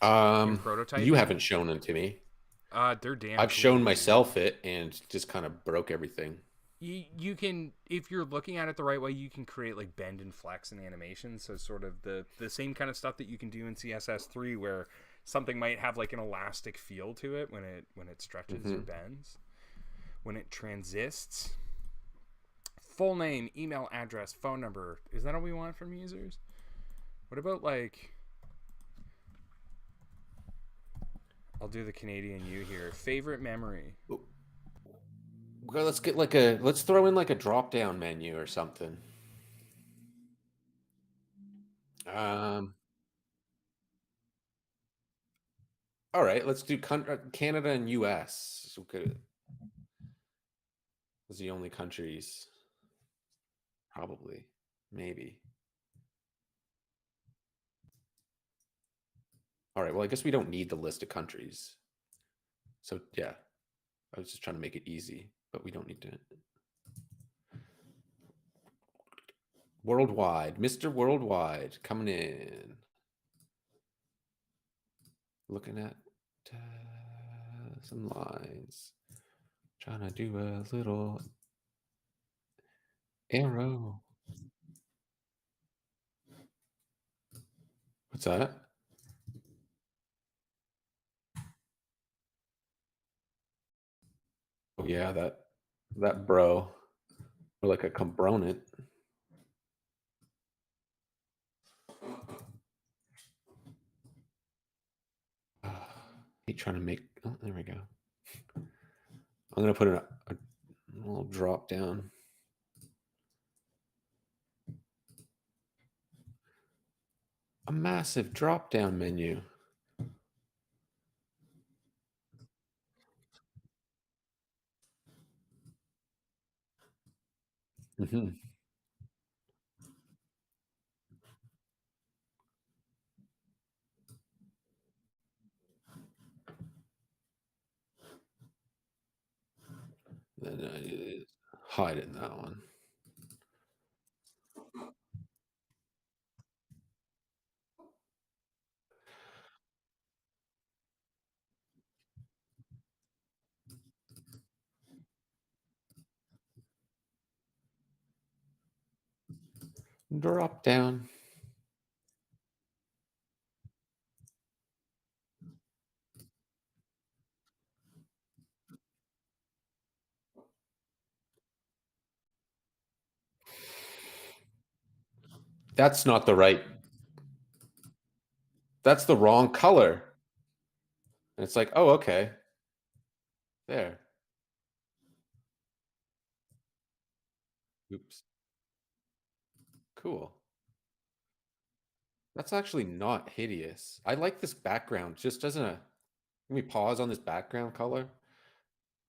In prototype. You haven't shown them to me. They're damn. I've shown myself it and just kind of broke everything. You can, if you're looking at it the right way, you can create like bend and flex in animations. So sort of the same kind of stuff that you can do in CSS3 where something might have like an elastic feel to it when it stretches or bends. When it transists. Full name, email address, phone number. Is that all we want from users? What about like, I'll do the Canadian U here. Favorite memory. Well, let's throw in like a drop down menu or something. All right, let's do Canada and US. Okay. Those are the only countries. Probably. Maybe. All right, well, I guess we don't need the list of countries. So, yeah. I was just trying to make it easy, but we don't need to. Worldwide. Mr. Worldwide coming in. Looking at some lines. Trying to do a little arrow. What's that? Oh yeah, that bro. Or like a component. He's trying to make. Oh, there we go. I'm gonna put a little drop down. A massive drop down menu. Mm-hmm. Then hide it in that one. Drop down. That's not the right. That's the wrong color. And it's like, oh, okay. There. Oops. Cool. That's actually not hideous. I like this background. Just doesn't a. Let me pause on this background color.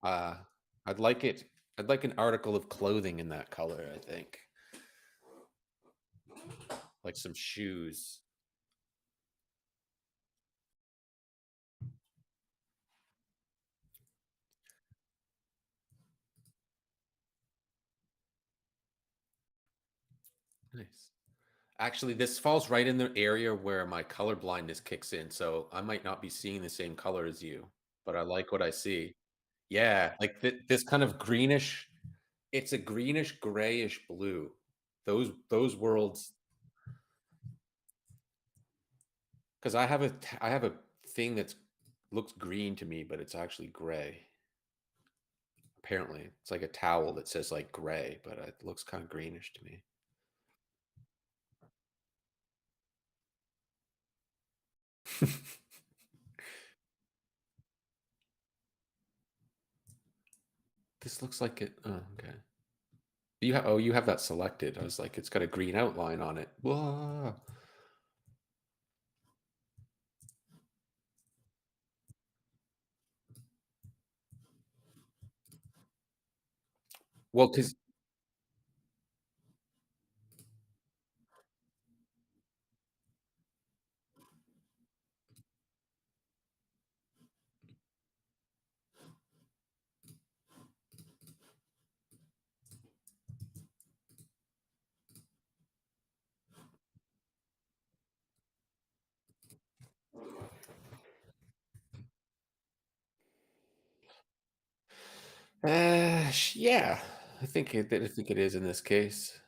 I'd like it. I'd like an article of clothing in that color, I think. Like some shoes. Nice. Actually, this falls right in the area where my color blindness kicks in, so I might not be seeing the same color as you, but I like what I see. Yeah, like this kind of greenish. It's a greenish grayish blue. Those worlds, because I have a thing that's looks green to me, but it's actually gray. Apparently, it's like a towel that says like gray, but it looks kind of greenish to me. This looks like it. Oh, okay. You have that selected. I was like, it's got a green outline on it. Whoa. Well, because yeah, I think it is in this case.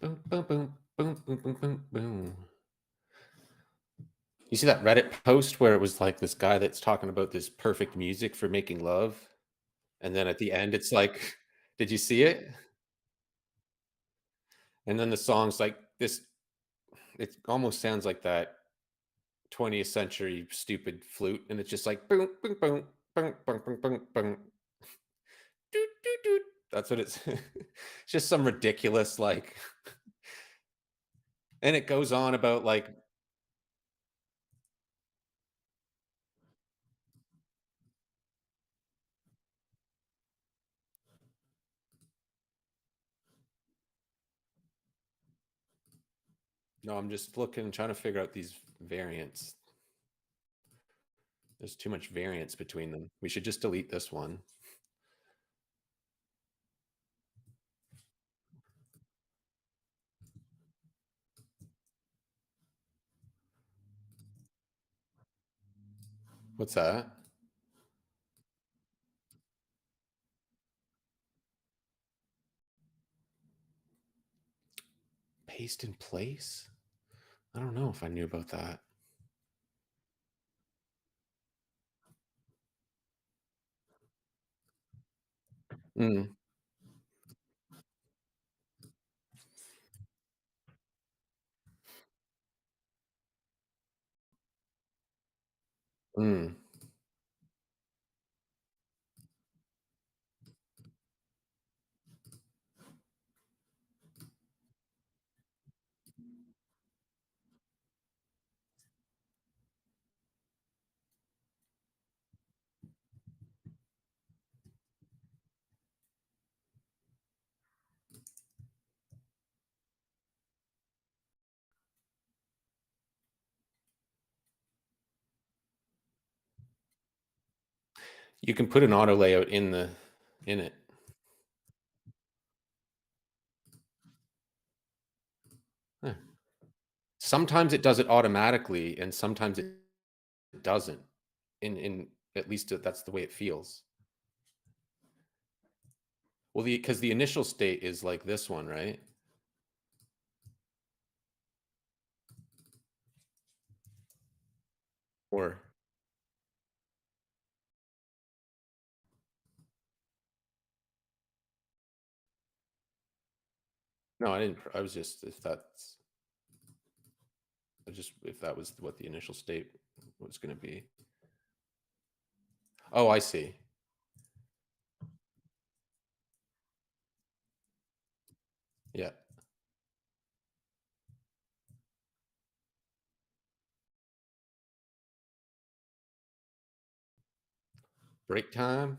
Boom, boom, boom, boom, boom, boom, boom, boom. You see that Reddit post where it was like this guy that's talking about this perfect music for making love, and then at the end it's like, did you see it? And then the song's like this. It almost sounds like that 20th century stupid flute, and it's just like boom, boom, boom, boom, boom, boom, boom, boom. Doot, doot, doot. That's what it's. It's just some ridiculous like, and it goes on about like, no, I'm just looking, trying to figure out these variants. There's too much variance between them. We should just delete this one. What's that? Paste in place? I don't know if I knew about that. Mm, mm. You can put an auto layout in it. Huh. Sometimes it does it automatically, and sometimes it doesn't. In at least that's the way it feels. Well, because the initial state is like this one, right? Or no, I didn't. I was just if that's. just if that was what the initial state was going to be. Oh, I see. Yeah. Break time.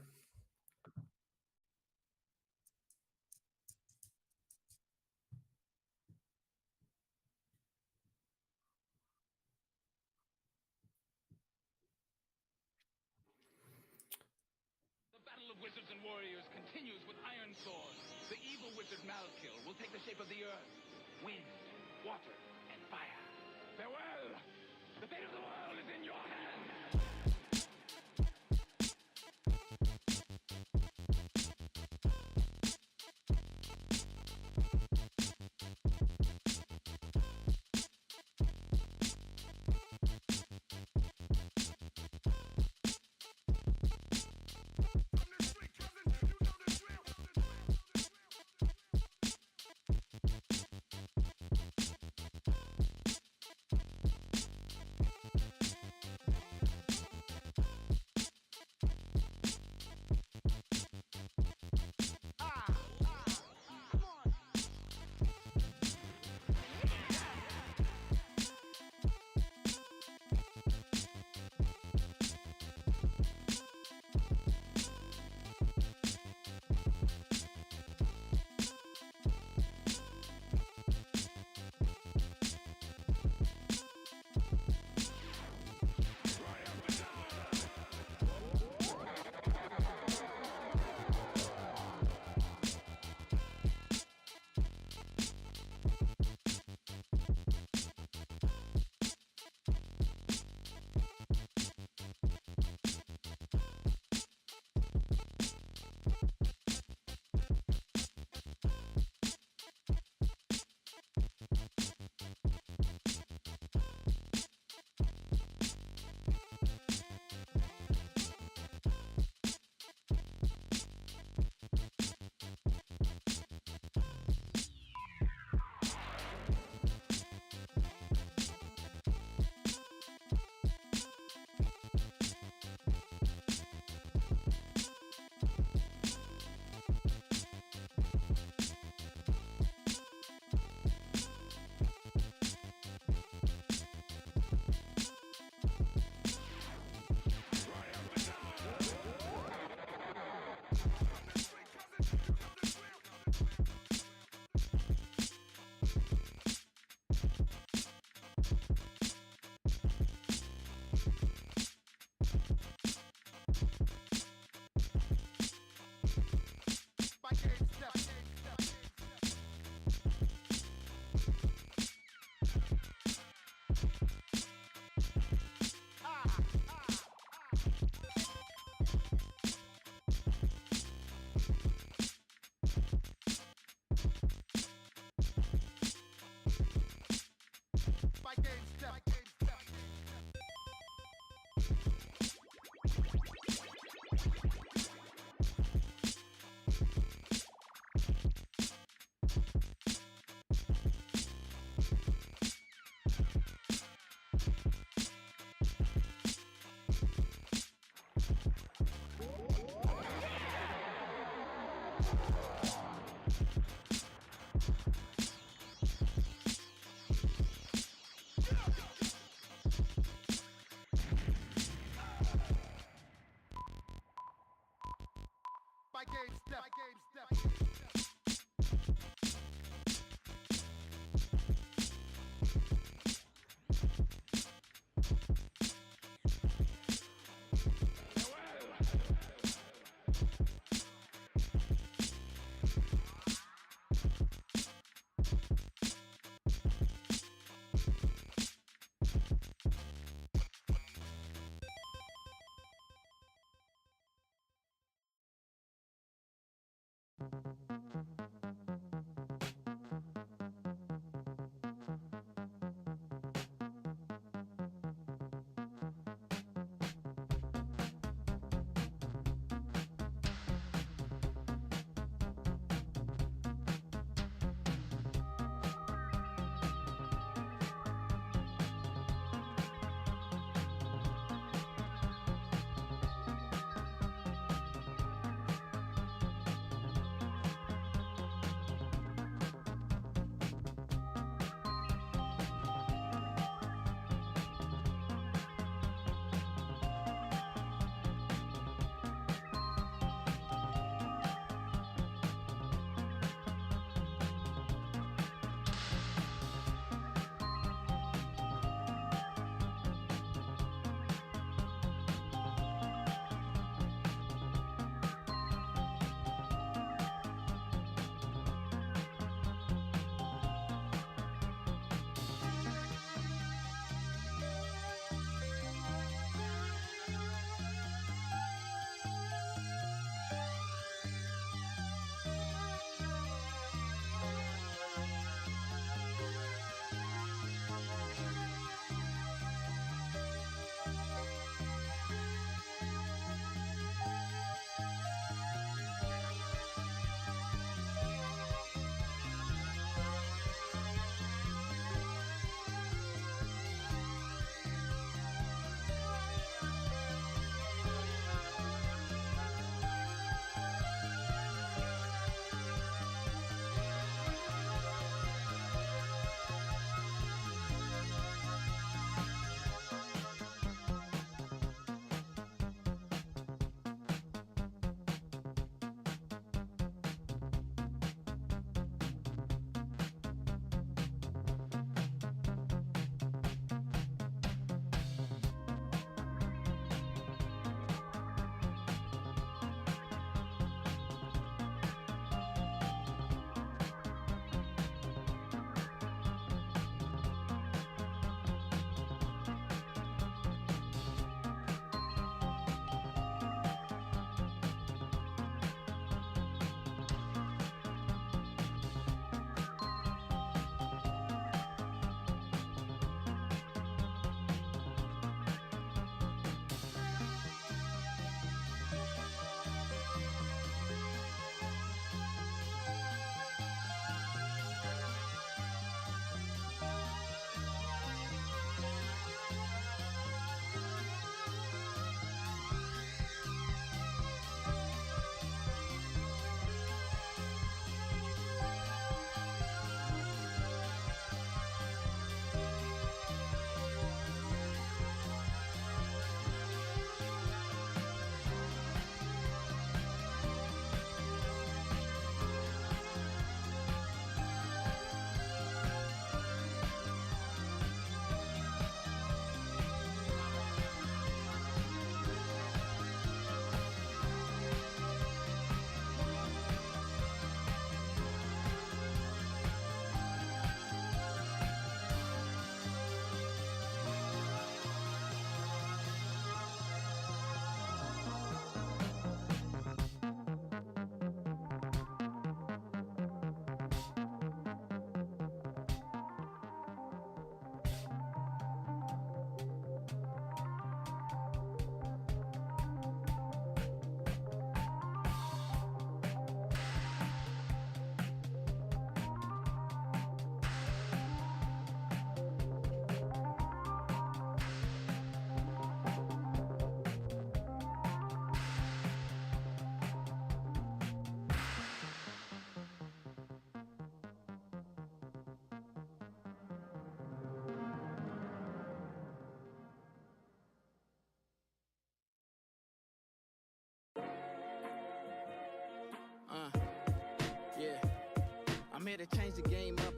The battle of wizards and warriors continues with iron swords. The evil wizard Malkill will take the shape of the earth, wind, water, and fire. Farewell! The fate of the world is in your hands!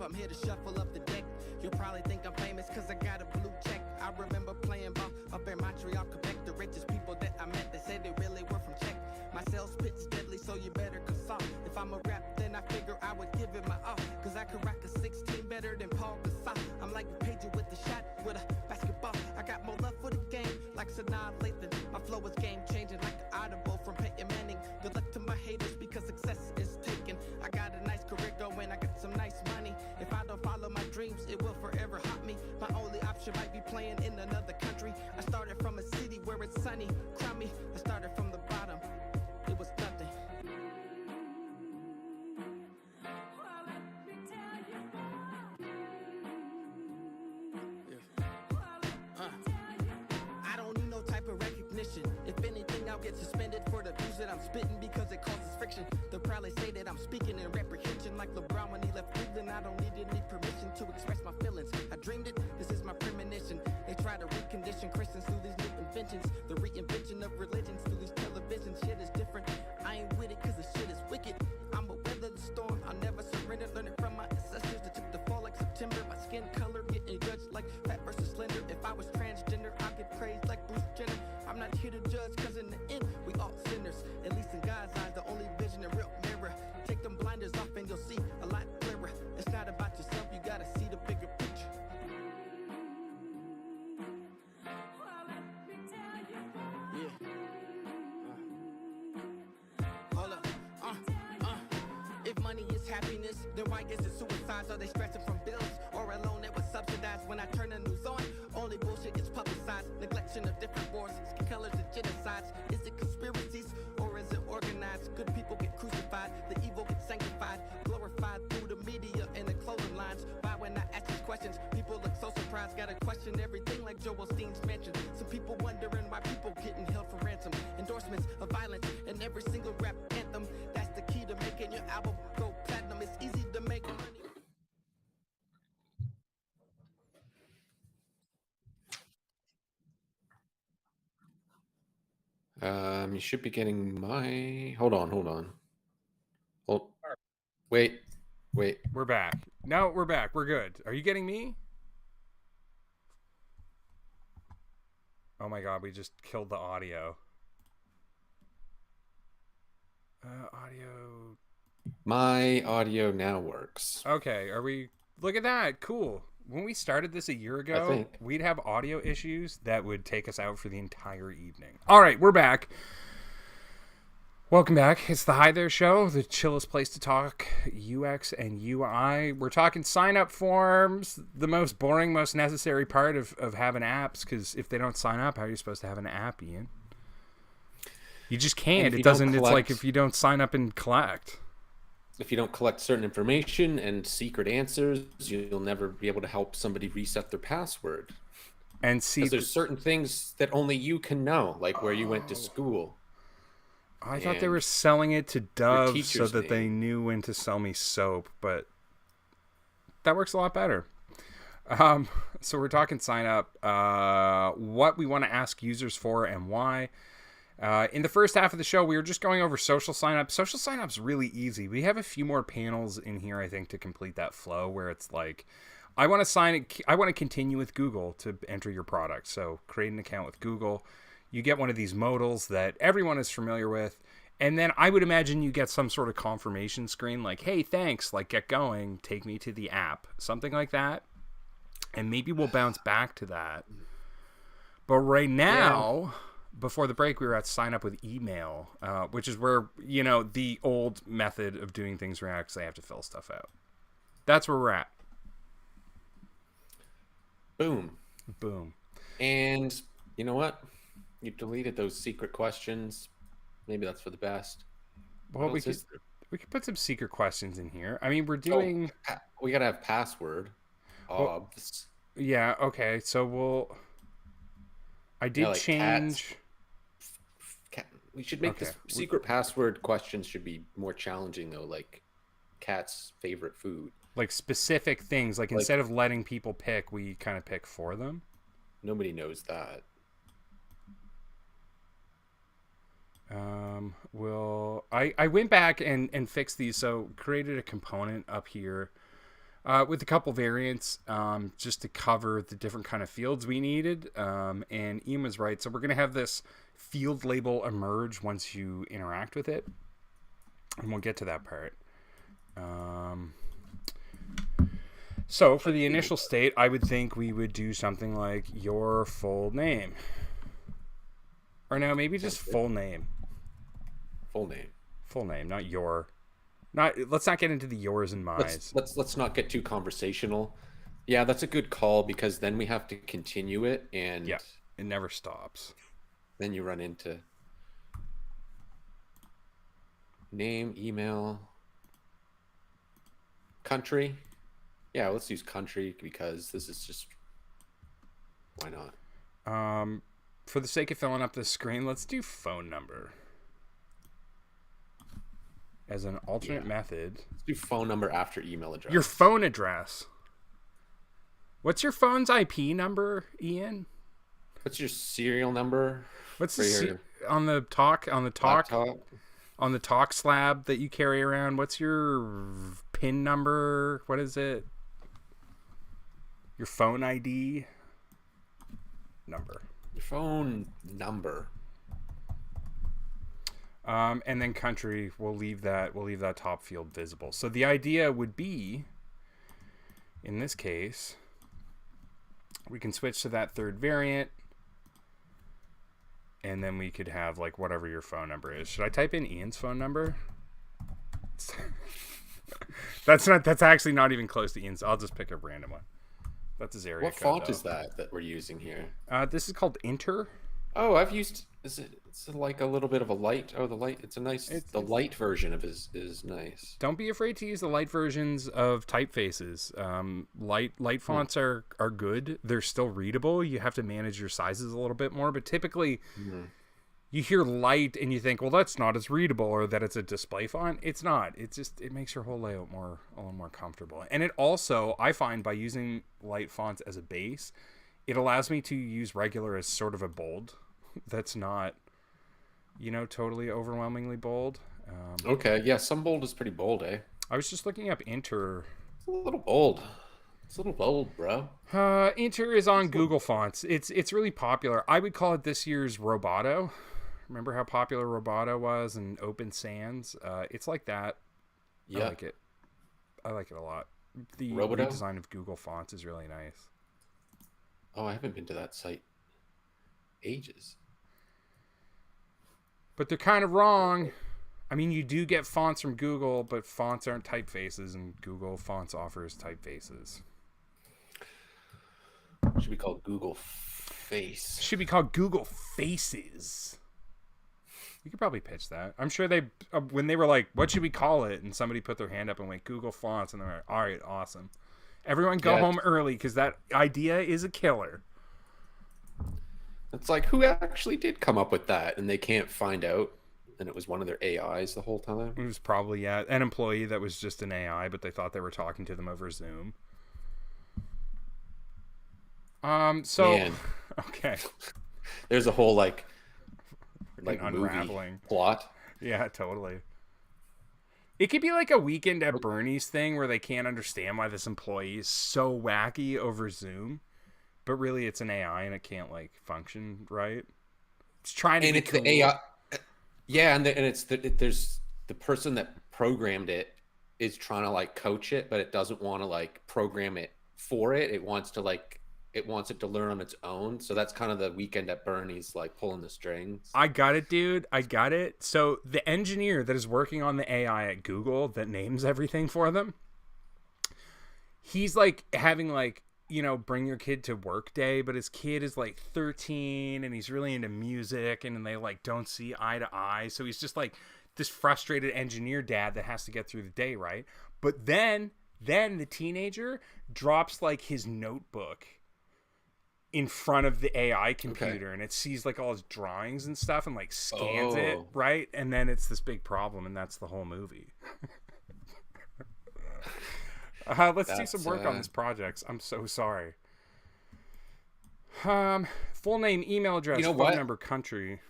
I'm here to shuffle up the deck. You'll probably think I'm famous cause I got a blue check. I remember playing ball up in Montreal, Quebec. The richest people that I met, they said they really were from Czech. My sales pitch deadly, so you better consult. If I'm a rap, then I figure I would give it my all. Cause I could rock a 16 better than Paul Gasol. I'm like a pager with the shot, with a basketball. I got more love for the game, like Sanaa Lathan. My flow is game changing, like an audible from Peyton Manning. Good luck to my haters, because success is taken. I got a nice career going, I got some nice money. If I don't follow my dreams, it will forever haunt me. My only option might be playing in another country. I started from a city where it's sunny, crummy. I started from the bottom, it was nothing. I don't need no type of recognition. If anything, I'll get suspended for the views that I'm spitting because it causes friction. They'll probably say that I'm speaking in reprehension like LeBron when he left Cleveland. I don't need any permission to express my feelings. I dreamed it, this is my premonition. They try to recondition Christians through these new inventions. The reinvention of religions through these televisions. Shit is different. I ain't with it cause the shit is wicked. I'ma weather the storm, I'll never surrender. Learning from my ancestors that took the fall like September. My skin color getting judged like fat versus slender. If I was transgender, I'd get praised like Bruce Jenner. I'm not here to judge cause in the end, we all sinners. At least in God's eyes, the only vision a real mirror. Take them blinders off and you'll see a lot clearer. It's not about yourself, you gotta see the bigger picture. Yeah. Hold up. If money is happiness, then why is it suicides? Are they stressing from bills or a loan that was subsidized? When I turn the news on, only bullshit gets publicized. Neglection of different wars, skin colors and genocides. Is it conspiracies or is it organized? Good people get crucified, the evil gets sanctified, glorified through the media and the clothing lines. Why when I ask these questions, people look so surprised. Gotta question everything like Joel Osteen's mansion. Some people wondering why people getting held for ransom. Endorsements of violence in every single rap anthem. That's the key to making your album go platinum. It's easy to make money. You should be getting my. Hold on. Wait. We're back. No, we're back. We're good. Are you getting me? Oh my god, we just killed the audio. Audio. My audio now works. Okay, are we? Look at that. Cool. When we started this a year ago, we'd have audio issues that would take us out for the entire evening. All right, we're back. Welcome back. It's the Hi There Show, the chillest place to talk UX and UI. We're talking sign-up forms, the most boring, most necessary part of having apps, because if they don't sign up, how are you supposed to have an app, Ian? You just can't. It doesn't. It's like if you don't sign up and collect. If you don't collect certain information and secret answers, you'll never be able to help somebody reset their password. And see, because there's certain things that only you can know, like where you went to school. I thought they were selling it to Dove so that they knew when to sell me soap, but that works a lot better. So we're talking sign up, what we want to ask users for and why. In the first half of the show, we were just going over social sign-up. Social sign-up's really easy. We have a few more panels in here, I think, to complete that flow where it's like, I want to continue with Google to enter your product. So create an account with Google. You get one of these modals that everyone is familiar with. And then I would imagine you get some sort of confirmation screen like, hey, thanks, like get going, take me to the app, something like that. And maybe we'll bounce back to that. But right now... Yeah. Before the break, we were at sign up with email, which is where, the old method of doing things where you actually have to fill stuff out. That's where we're at. Boom. And you know what? You deleted those secret questions. Maybe that's for the best. Well, we could put some secret questions in here. I mean, we're doing... we got to have password. Yeah, okay. So I did change... We should make this secret password questions should be more challenging though, like cat's favorite food. Like specific things, like instead of letting people pick, we kind of pick for them. Nobody knows that. I went back and fixed these, so created a component up here with a couple variants, just to cover the different kind of fields we needed. And Ian was right. So we're going to have this field label emerge once you interact with it. And we'll get to that part. So for the initial state, I would think we would do something like your full name. Or no, maybe just full name. Full name. Full name, not your. Let's not get into the yours and my's. Let's not get too conversational. Yeah, that's a good call, because then we have to continue it, and yeah, it never stops. Then you run into name, email, country. Yeah, let's use country, because this is just, why not? For the sake of filling up the screen, let's do phone number as an alternate method. Let's do phone number after email address. Your phone address. What's your phone's IP number, Ian? What's your serial number? What's the on the talk slab that you carry around? What's your PIN number? What is it? Your phone ID number. Your phone number. And then country, we'll leave that top field visible. So the idea would be, in this case, we can switch to that third variant, and then we could have like whatever your phone number is. Should I type in Ian's phone number? That's actually not even close to Ian's. I'll just pick a random one. That's his area. What font is that we're using here? This is called Inter. Oh, I've used. It's like a little bit of a light. Oh, the light. It's a nice. The light version of it is nice. Don't be afraid to use the light versions of typefaces. Light fonts are good. They're still readable. You have to manage your sizes a little bit more, but typically, you hear light and you think, well, that's not as readable, or that it's a display font. It's not. It makes your whole layout a little more comfortable. And it also, I find, by using light fonts as a base, it allows me to use regular as sort of a bold. That's not, totally overwhelmingly bold. Okay, yeah, some bold is pretty bold, eh? I was just looking up Inter. It's a little bold. It's a little bold, bro. Inter is on Google Fonts. It's really popular. I would call it this year's Roboto. Remember how popular Roboto was and Open Sans? It's like that. Yeah. I like it. I like it a lot. The redesign of Google Fonts is really nice. Oh, I haven't been to that site ages. But they're kind of wrong. I mean, you do get fonts from Google, but fonts aren't typefaces, and Google Fonts offers typefaces. Should be called Google Face. Should be called Google Faces. You could probably pitch that. I'm sure they, when they were like, what should we call it? And somebody put their hand up and went, Google Fonts. And they're like, all right, awesome. Everyone go home early, because that idea is a killer. It's like, who actually did come up with that? And they can't find out. And it was one of their AIs the whole time. It was probably, an employee that was just an AI, but they thought they were talking to them over Zoom. Man. Okay. There's a whole like unraveling movie plot. Yeah, totally. It could be like a Weekend at Bernie's thing where they can't understand why this employee is so wacky over Zoom, but really it's an AI and it can't like function right. It's trying to. And it's cool. The AI. Yeah, and it's there's the person that programmed it is trying to like coach it, but it doesn't want to like program it for it. It wants it to learn on its own. So that's kind of the Weekend at Bernie's, like pulling the strings. I got it, dude. I got it. So the engineer that is working on the AI at Google that names everything for them, he's like having like, bring your kid to work day, but his kid is like 13 and he's really into music and they like don't see eye to eye. So he's just like this frustrated engineer dad that has to get through the day, right? But then the teenager drops like his notebook in front of the AI computer, and it sees like all his drawings and stuff and like scans it, right? And then it's this big problem, and that's the whole movie. Let's do some work on this project. I'm so sorry. Full name, email address, phone number, country.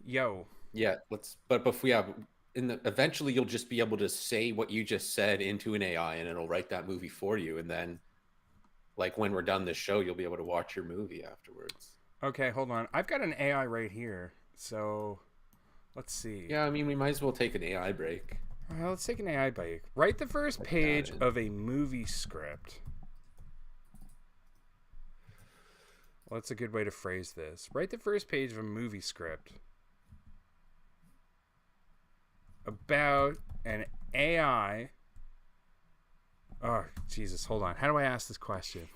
Yo. Yeah, let's. But if we have, eventually you'll just be able to say what you just said into an AI and it'll write that movie for you. And then like when we're done this show, you'll be able to watch your movie afterwards. Okay, hold on. I've got an AI right here. So let's see. Yeah, I mean, we might as well take an AI break. Let's take an AI break. Write the first page of a movie script. Well, that's a good way to phrase this. Write the first page of a movie script about an AI. Oh, Jesus, hold on. How do I ask this question?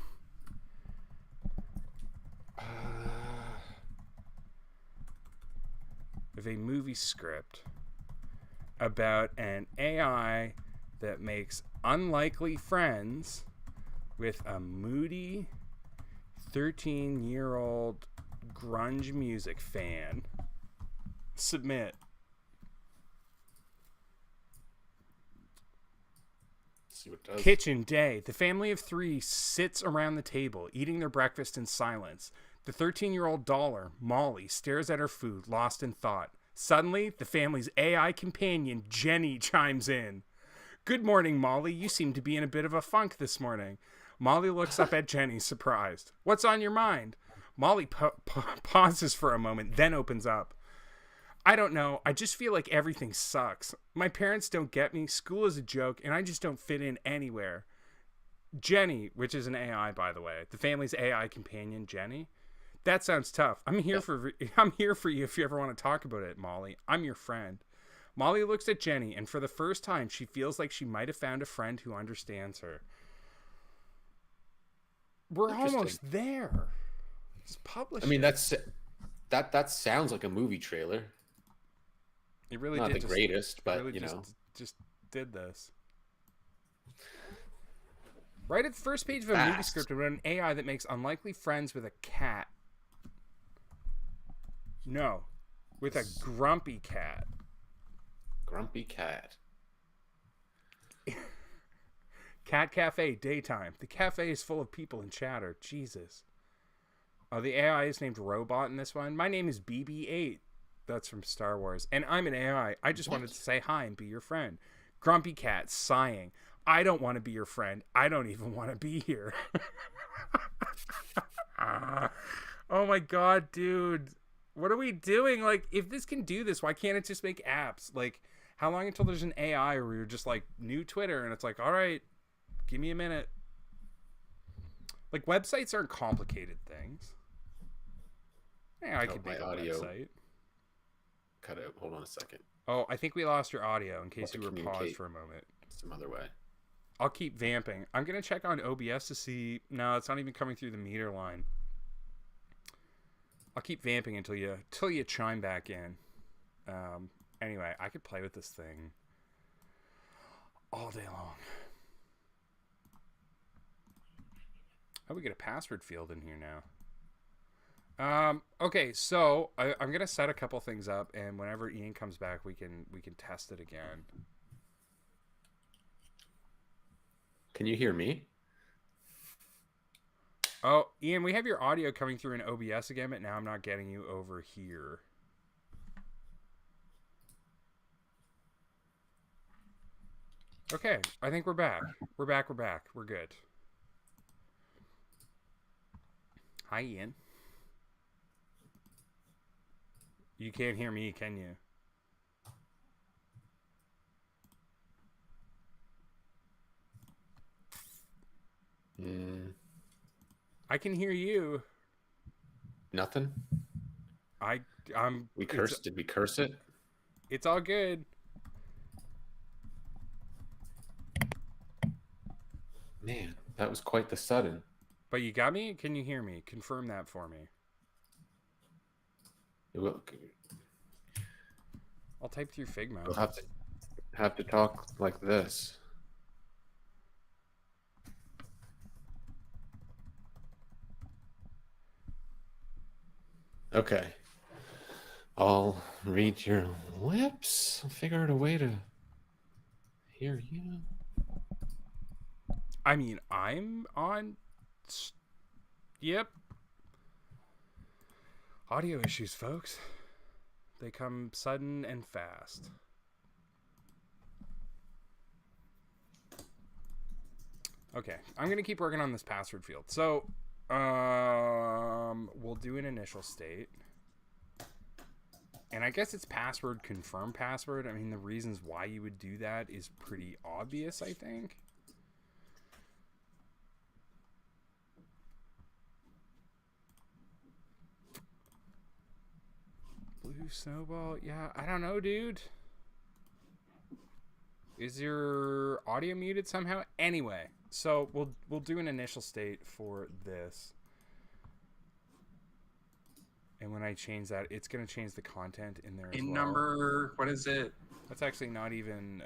Of a movie script about an AI that makes unlikely friends with a moody 13-year-old grunge music fan. Submit. See what it does. Kitchen day. The family of 3 sits around the table, eating their breakfast in silence. The 13-year-old dollar, Molly, stares at her food, lost in thought. Suddenly, the family's AI companion, Jenny, chimes in. Good morning, Molly. You seem to be in a bit of a funk this morning. Molly looks up at Jenny, surprised. What's on your mind? Molly pauses for a moment, then opens up. I don't know. I just feel like everything sucks. My parents don't get me. School is a joke, and I just don't fit in anywhere. Jenny, which is an AI, by the way, the family's AI companion, Jenny. That sounds tough. I'm here for you if you ever want to talk about it, Molly. I'm your friend. Molly looks at Jenny, and for the first time, she feels like she might have found a friend who understands her. We're almost there. It's published. I mean, that sounds like a movie trailer. It really not did the greatest, but really you know, just did this. Right at the first page of a movie script about an AI that makes unlikely friends with a cat. No, with a grumpy cat. Grumpy cat. Cat cafe, daytime. The cafe is full of people and chatter. Jesus. Oh, the AI is named Robot in this one. My name is BB-8. That's from Star Wars. And I'm an AI. I just wanted to say hi and be your friend. Grumpy cat, sighing. I don't want to be your friend. I don't even want to be here. Oh my God, dude. What are we doing? Like, if this can do this, why can't it just make apps? Like, how long until there's an AI where you're just like, new Twitter, and it's like, all right, give me a minute. Like, websites aren't complicated things. Yeah, I could make a website. Cut out. Hold on a second. Oh, I think we lost your audio in case you were paused for a moment. Some other way. I'll keep vamping. I'm going to check on OBS to see. No, it's not even coming through the meter line. I'll keep vamping until you chime back in. Anyway, I could play with this thing all day long. Oh, we get a password field in here now. Okay, so I'm gonna set a couple things up, and whenever Ian comes back, we can test it again. Can you hear me? Oh, Ian, we have your audio coming through in OBS again, but now I'm not getting you over here. Okay, I think we're back. We're back. We're good. Hi, Ian. You can't hear me, can you? I can hear you. Nothing. Did we curse it? It's all good. Man, that was quite the sudden. But you got me? Can you hear me? Confirm that for me. I'll type through Figma. We'll have to talk like this. Okay. I'll read your lips. I'll figure out a way to hear you. I mean, I'm on... Yep. Audio issues, folks. They come sudden and fast. Okay, I'm gonna keep working on this password field. So, we'll do an initial state, and I guess it's password confirm password. I mean, the reasons why you would do that is pretty obvious, I think. Blue snowball, yeah, I don't know, dude. Is your audio muted somehow? Anyway, so we'll do an initial state for this. And when I change that, it's going to change the content in there as well. Number, what is it? That's actually not even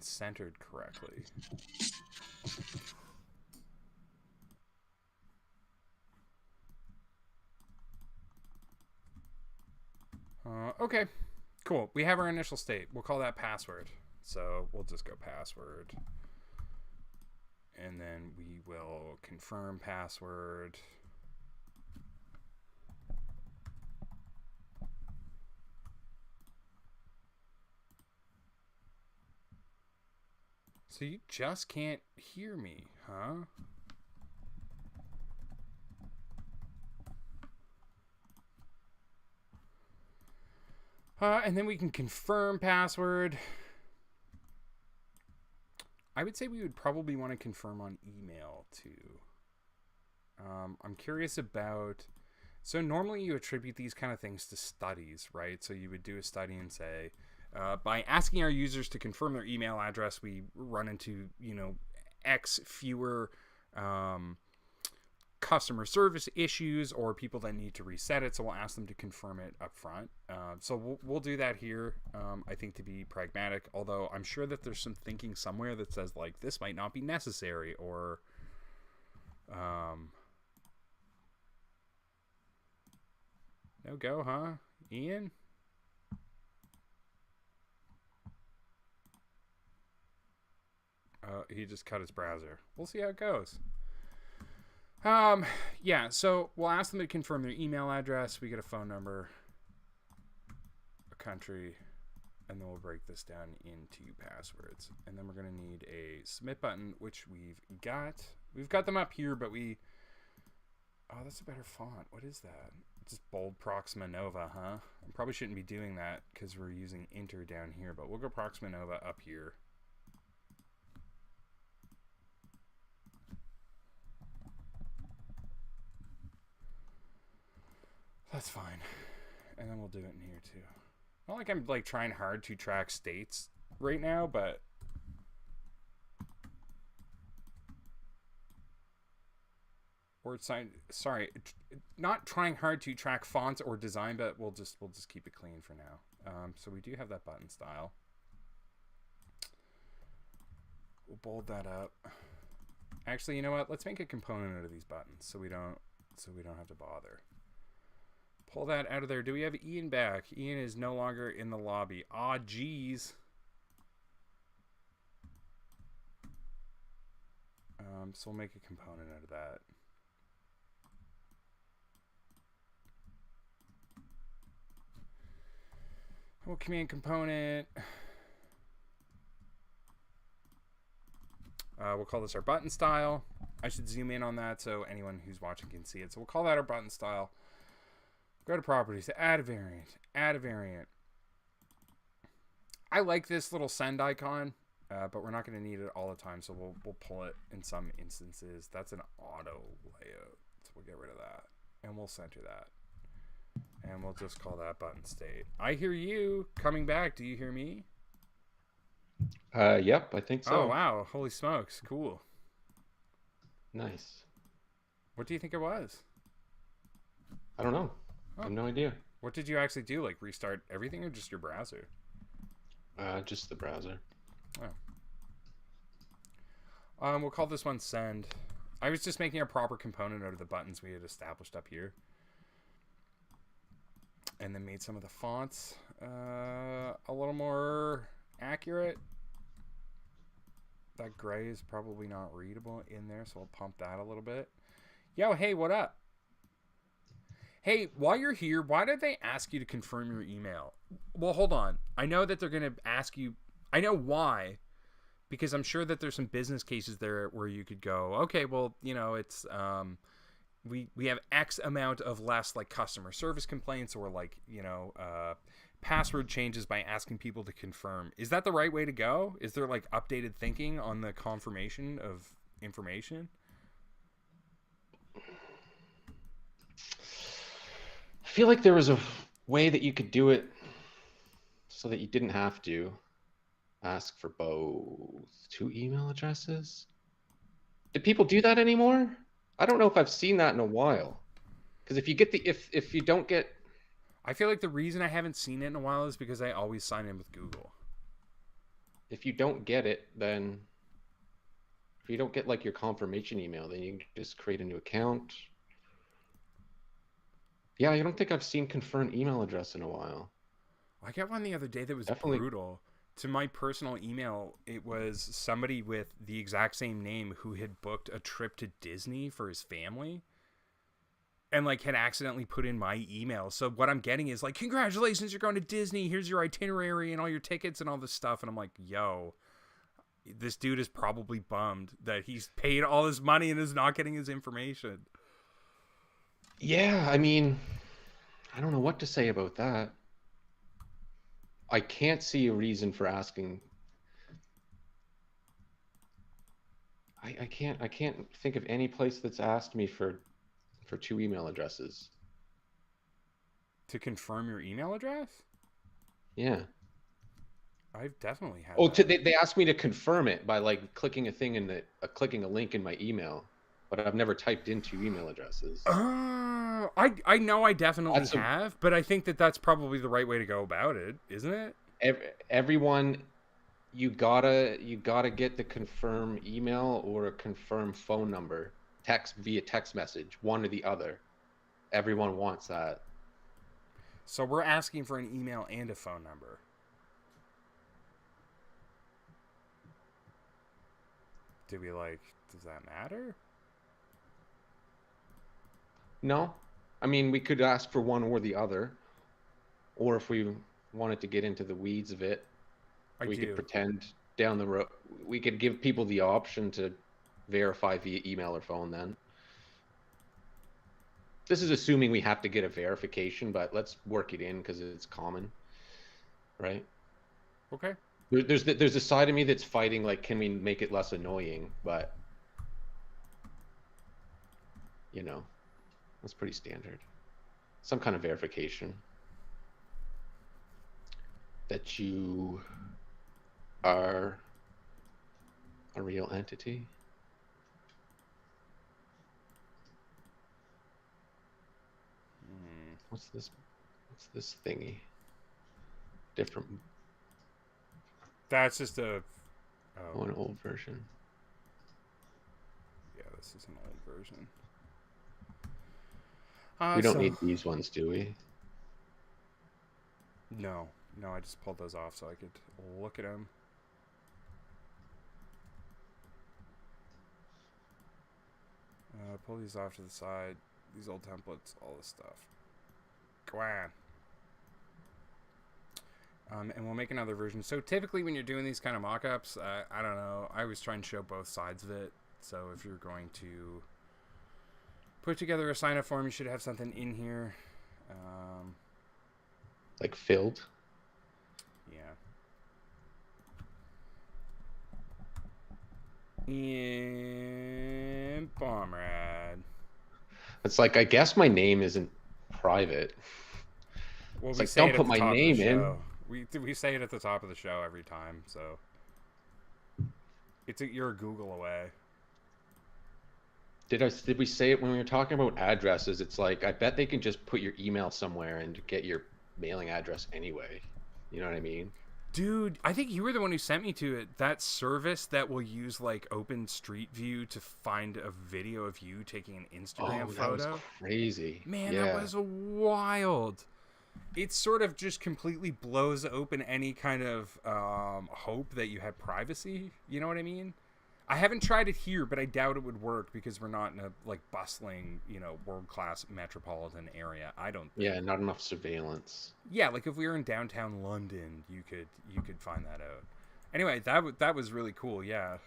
centered correctly. Okay, cool. We have our initial state. We'll call that password. So we'll just go password. And then we will confirm password. So you just can't hear me, huh? And then we can confirm password. I would say we would probably want to confirm on email too. I'm curious about, so normally you attribute these kind of things to studies, right? So you would do a study and say, by asking our users to confirm their email address, we run into, X fewer customer service issues or people that need to reset it, so we'll ask them to confirm it up front. So we'll do that here, I think, to be pragmatic, although I'm sure that there's some thinking somewhere that says, like, this might not be necessary, or no go, huh, Ian? He just cut his browser. We'll see how it goes. Yeah, so we'll ask them to confirm their email address. We get a phone number, a country, and then we'll break this down into passwords. And then we're going to need a submit button, which we've got. We've got them up here, but oh, that's a better font. What is that? Just bold Proxima Nova, huh? I probably shouldn't be doing that because we're using Inter down here, but we'll go Proxima Nova up here. That's fine. And then we'll do it in here too. Not like I'm trying hard to track states right now, but sorry, not trying hard to track fonts or design, but we'll just keep it clean for now. So we do have that button style. We'll bold that up. Actually, you know what? Let's make a component out of these buttons so we don't have to bother. Pull that out of there. Do we have Ian back? Ian is no longer in the lobby. Aw, geez. So we'll make a component out of that. We'll command component. We'll call this our button style. I should zoom in on that so anyone who's watching can see it. So we'll call that our button style. Go to properties, add a variant, add a variant. I like this little send icon, but we're not going to need it all the time, so we'll pull it in some instances. That's an auto layout, so we'll get rid of that, and we'll center that. And we'll just call that button state. I hear you coming back. Do you hear me? Yep, I think so. Oh, wow. Holy smokes. Cool. Nice. What do you think it was? I don't know. I have no idea. What did you actually do? Like restart everything or just your browser? Just the browser. Oh. We'll call this one send. I was just making a proper component out of the buttons we had established up here. And then made some of the fonts a little more accurate. That gray is probably not readable in there, so I'll pump that a little bit. Yo, hey, what up? Hey, while you're here, why did they ask you to confirm your email? Well, hold on. I know that they're going to ask you I know why, because I'm sure that there's some business cases there where you could go, okay, well, it's we have X amount of less like customer service complaints or like password changes by asking people to confirm. Is that the right way to go? Is there like updated thinking on the confirmation of information? I feel like there was a way that you could do it so that you didn't have to ask for both 2 email addresses. Do people do that anymore? I don't know if I've seen that in a while. Because if you get if you don't get, I feel like the reason I haven't seen it in a while is because I always sign in with Google. If you don't get it, then if you don't get like your confirmation email, then you can just create a new account. Yeah, I don't think I've seen confirm email address in a while. I got one the other day that was Definitely brutal. To my personal email, it was somebody with the exact same name who had booked a trip to Disney for his family and like had accidentally put in my email. So what I'm getting is like, congratulations, you're going to Disney. Here's your itinerary and all your tickets and all this stuff. And I'm like, yo, this dude is probably bummed that he's paid all his money and is not getting his information. Yeah, I mean, I don't know what to say about that. I can't see a reason for asking. I can't think of any place that's asked me for 2 email addresses. To confirm your email address? Yeah. I've definitely had that. They asked me to confirm it by like clicking a thing in clicking a link in my email, but I've never typed in 2 email addresses. I know I definitely have, but I think that that's probably the right way to go about it, isn't it? Everyone, you gotta get the confirm email or a confirm phone number, via text message, one or the other. Everyone wants that. So we're asking for an email and a phone number. Does that matter? No. I mean, we could ask for one or the other. Or if we wanted to get into the weeds of it, we could pretend down the road. We could give people the option to verify via email or phone then. This is assuming we have to get a verification, but let's work it in because it's common. Right? Okay. There's a side of me that's fighting, like, can we make it less annoying? But, that's pretty standard. Some kind of verification that you are a real entity. What's this thingy? Different. That's just an old version. Yeah, this is an old version. We don't need these ones, do we? No, I just pulled those off so I could look at them. Pull these off to the side. These old templates, all this stuff. Go on. And we'll make another version. So typically when you're doing these kind of mock-ups, I don't know, I always try and show both sides of it. So if you're going to put together a sign-up form, you should have something in here. Like filled? Yeah. And Bombrad. It's like, I guess my name isn't private. Well, it's we like, say don't it put my name in. We say it at the top of the show every time, so you're a Google away. Did we say it when we were talking about addresses? It's like, I bet they can just put your email somewhere and get your mailing address anyway. You know what I mean? Dude, I think you were the one who sent me to it. That service that will use like Open Street View to find a video of you taking an Instagram photo. That was crazy. Man, yeah. That was wild. It sort of just completely blows open any kind of hope that you had privacy. You know what I mean? I haven't tried it here, but I doubt it would work because we're not in a like bustling, world-class metropolitan area. I don't think. Yeah, not enough surveillance. Yeah, like if we were in downtown London, you could find that out. Anyway, that was really cool. Yeah.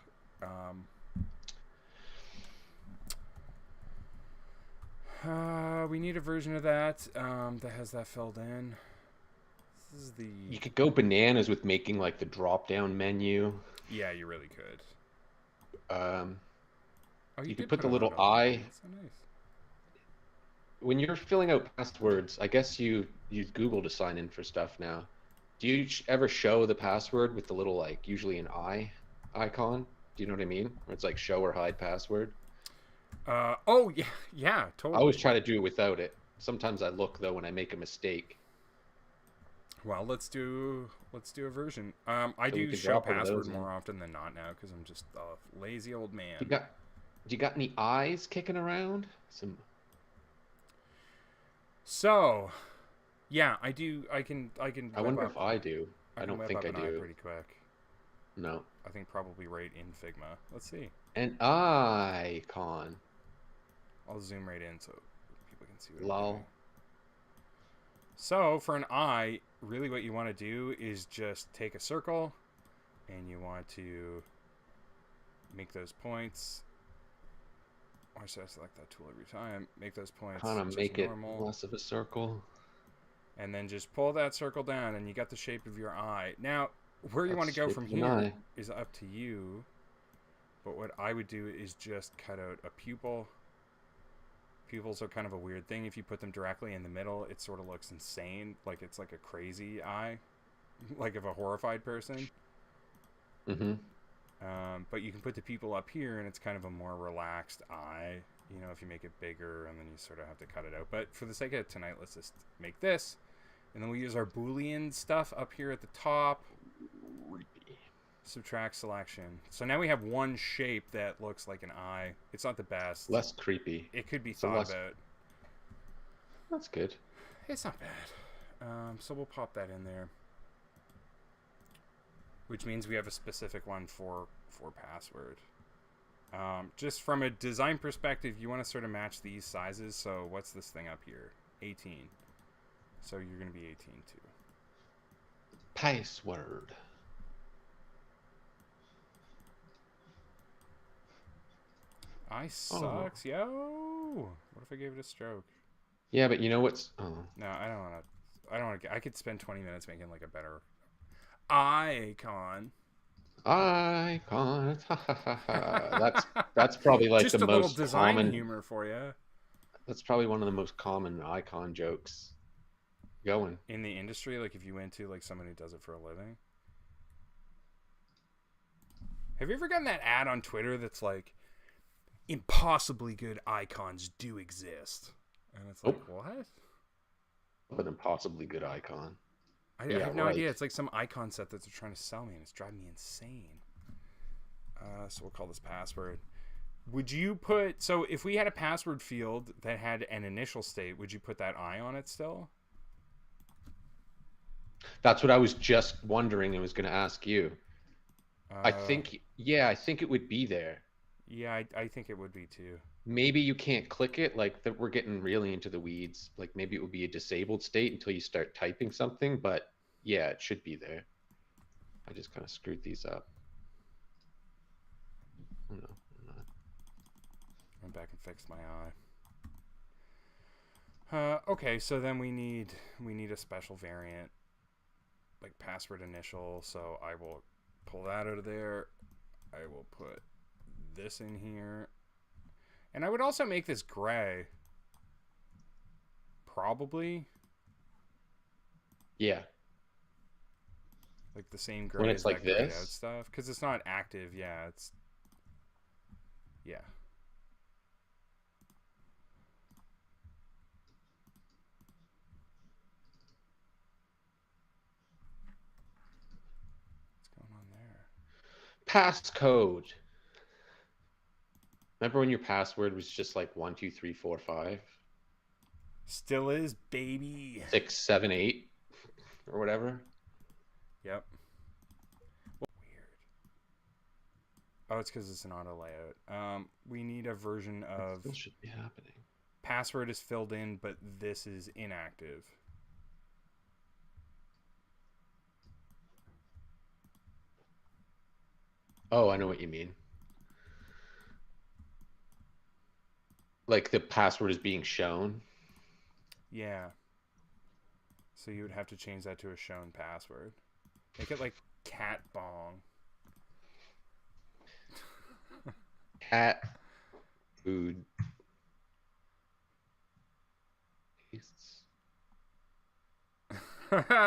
We need a version of that that has that filled in. This is the. You could go bananas with making like the drop-down menu. Yeah, you really could. Oh, you could did put the it little on eye. That's so nice. When you're filling out passwords, I guess you use Google to sign in for stuff now. Do you ever show the password with the little, like, usually an eye icon? Do you know what I mean? Where it's like show or hide password. Oh yeah, totally. I always try to do it without it. Sometimes I look though when I make a mistake. Well, let's do a version. I So we do could show drop one of password those in. more often than not now because I'm just a lazy old man. Do you got any eyes kicking around? Some. So, yeah, I do. I can. I wonder if I do. I don't think I do. Pretty quick. No. I think probably right in Figma. Let's see. An icon. I'll zoom right in so people can see what I'm Lol. doing. So for an eye, really what you want to do is just take a circle and you want to make those points. Or should I select that tool every time? Make those points Kind of just make normal. it less of a circle. And then just pull that circle down and you got the shape of your eye. Now, where you That's want to go shape from of an here eye. is up to you. But what I would do is just cut out a pupil. Pupils are kind of a weird thing. If you put them directly in the middle, it sort of looks insane. Like it's like a crazy eye. Like of a horrified person. Mm-hmm. But you can put the pupil up here and it's kind of a more relaxed eye. You know, if you make it bigger and then you sort of have to cut it out. But for the sake of tonight, let's just make this. And then we use our Boolean stuff up here at the top. Subtract selection. So now we have one shape that looks like an eye. It's not the best. Less creepy. It could be So thought less- about. That's good. It's not bad. So we'll pop that in there. Which means we have a specific one for password. Just from a design perspective, you want to sort of match these sizes. So what's this thing up here? 18. So you're going to be 18 too. Password. Eye sucks, yo. What if I gave it a stroke? Yeah, but you know what's... Oh. No, I don't want to. I could spend 20 minutes making like a better icon. Icon. That's probably like just the a little most design common... humor for you. That's probably one of the most common icon jokes going. In the industry, like if you went to like someone who does it for a living. Have you ever gotten that ad on Twitter that's like, impossibly good icons do exist? And it's like, what? An impossibly good icon. I have no idea. It's like some icon set that they're trying to sell me, and it's driving me insane. So we'll call this password. Would you put... So if we had a password field that had an initial state, would you put that eye on it still? That's what I was just wondering and was going to ask you. I think it would be there. Yeah, I think it would be too. Maybe you can't click it, like that. We're getting really into the weeds. Like maybe it would be a disabled state until you start typing something, but yeah, it should be there. I just kind of screwed these up. Oh, no, I'm not. Went back and fixed my eye. Okay, so then we need a special variant, like password initial. So I will pull that out of there. I will put this in here. And I would also make this gray. Probably. Yeah. Like the same gray When it's as like that grayed this? out stuff. Because it's not active. Yeah, it's... Yeah. What's going on there? Passcode. Remember when your password was just like 1, 2, 3, 4, 5, Still is, baby. 6, 7, 8, or whatever? Yep. Weird. Oh, it's because it's an auto layout. We need a version of This should be happening. password is filled in, but this is inactive. Oh, I know what you mean. Like the password is being shown. Yeah. So you would have to change that to a shown password. Make it like cat bong. Cat food tastes.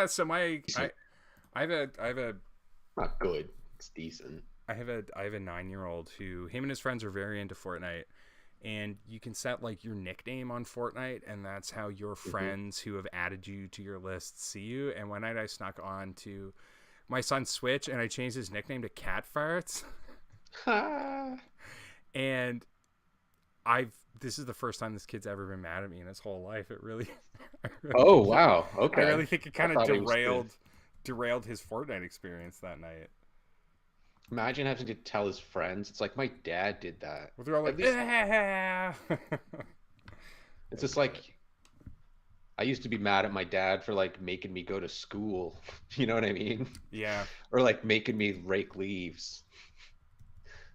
So I have a Not good. It's decent. I have a 9-year-old who him and his friends are very into Fortnite, and you can set like your nickname on Fortnite, and that's how your friends who have added you to your list see you. And one night I snuck on to my son's Switch and I changed his nickname to Cat Farts. And this is the first time this kid's ever been mad at me in his whole life. It really, Oh wow. Okay. I really think it kind of thought he was derailed his Fortnite experience that night. Imagine having to tell his friends. It's like my dad did that. Well, they're all like, It's just like I used to be mad at my dad for like making me go to school. You know what I mean? yeah. Or like making me rake leaves.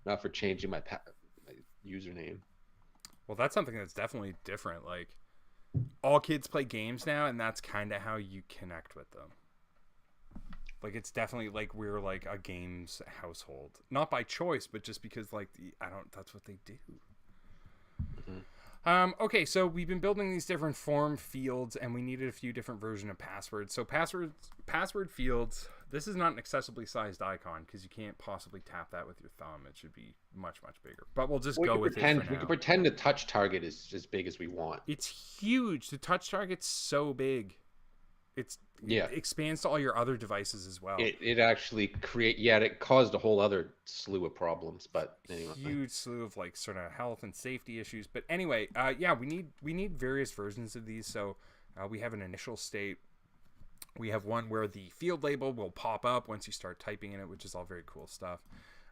Not for changing my username. Well, that's something that's definitely different. Like, all kids play games now, and that's kind of how you connect with them. Like, it's definitely like we're like a games household, not by choice, but just because like that's what they do. Okay, so we've been building these different form fields, and we needed a few different versions of passwords. So password fields. This is not an excessively sized icon because you can't possibly tap that with your thumb. It should be much, much bigger. But we'll just go with it for now. We can pretend the touch target is as big as we want. It's huge. The touch target's so big. It expands to all your other devices as well. It actually it caused a whole other slew of problems, but anyway. Huge slew of like sort of health and safety issues. But anyway, we need various versions of these. So we have an initial state. We have one where the field label will pop up once you start typing in it, which is all very cool stuff.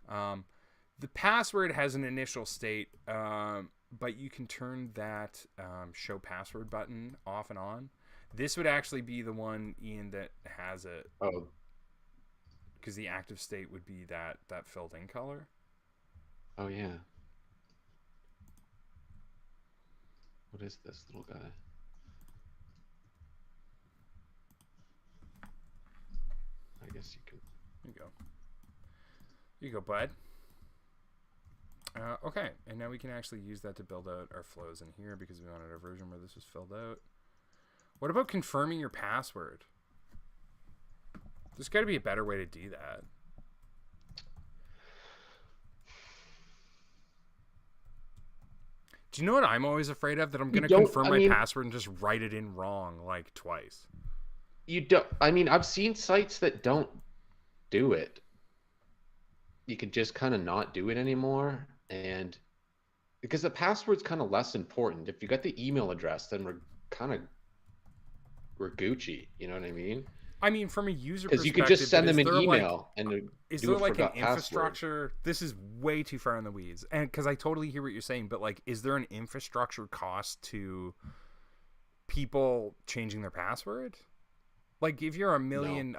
The password has an initial state, but you can turn that show password button off and on. This would actually be the one, Ian, that has it. Oh. Because the active state would be that filled in color. Oh, yeah. What is this little guy? I guess you can. There you go. Here you go, bud. Okay, and now we can actually use that to build out our flows in here because we wanted a version where this was filled out. What about confirming your password? There's got to be a better way to do that. Do you know what I'm always afraid of? That I'm going to confirm my password and just write it in wrong like twice. You don't. I mean, I've seen sites that don't do it. You can just kind of not do it anymore, and because the password's kind of less important. If you got the email address, then we're Gucci. You know what I mean? I mean, from a user perspective, because you can just send them an email and is there like an infrastructure? This is way too far in the weeds, and because I totally hear what you're saying, but like, is there an infrastructure cost to people changing their password? Like, if you're a million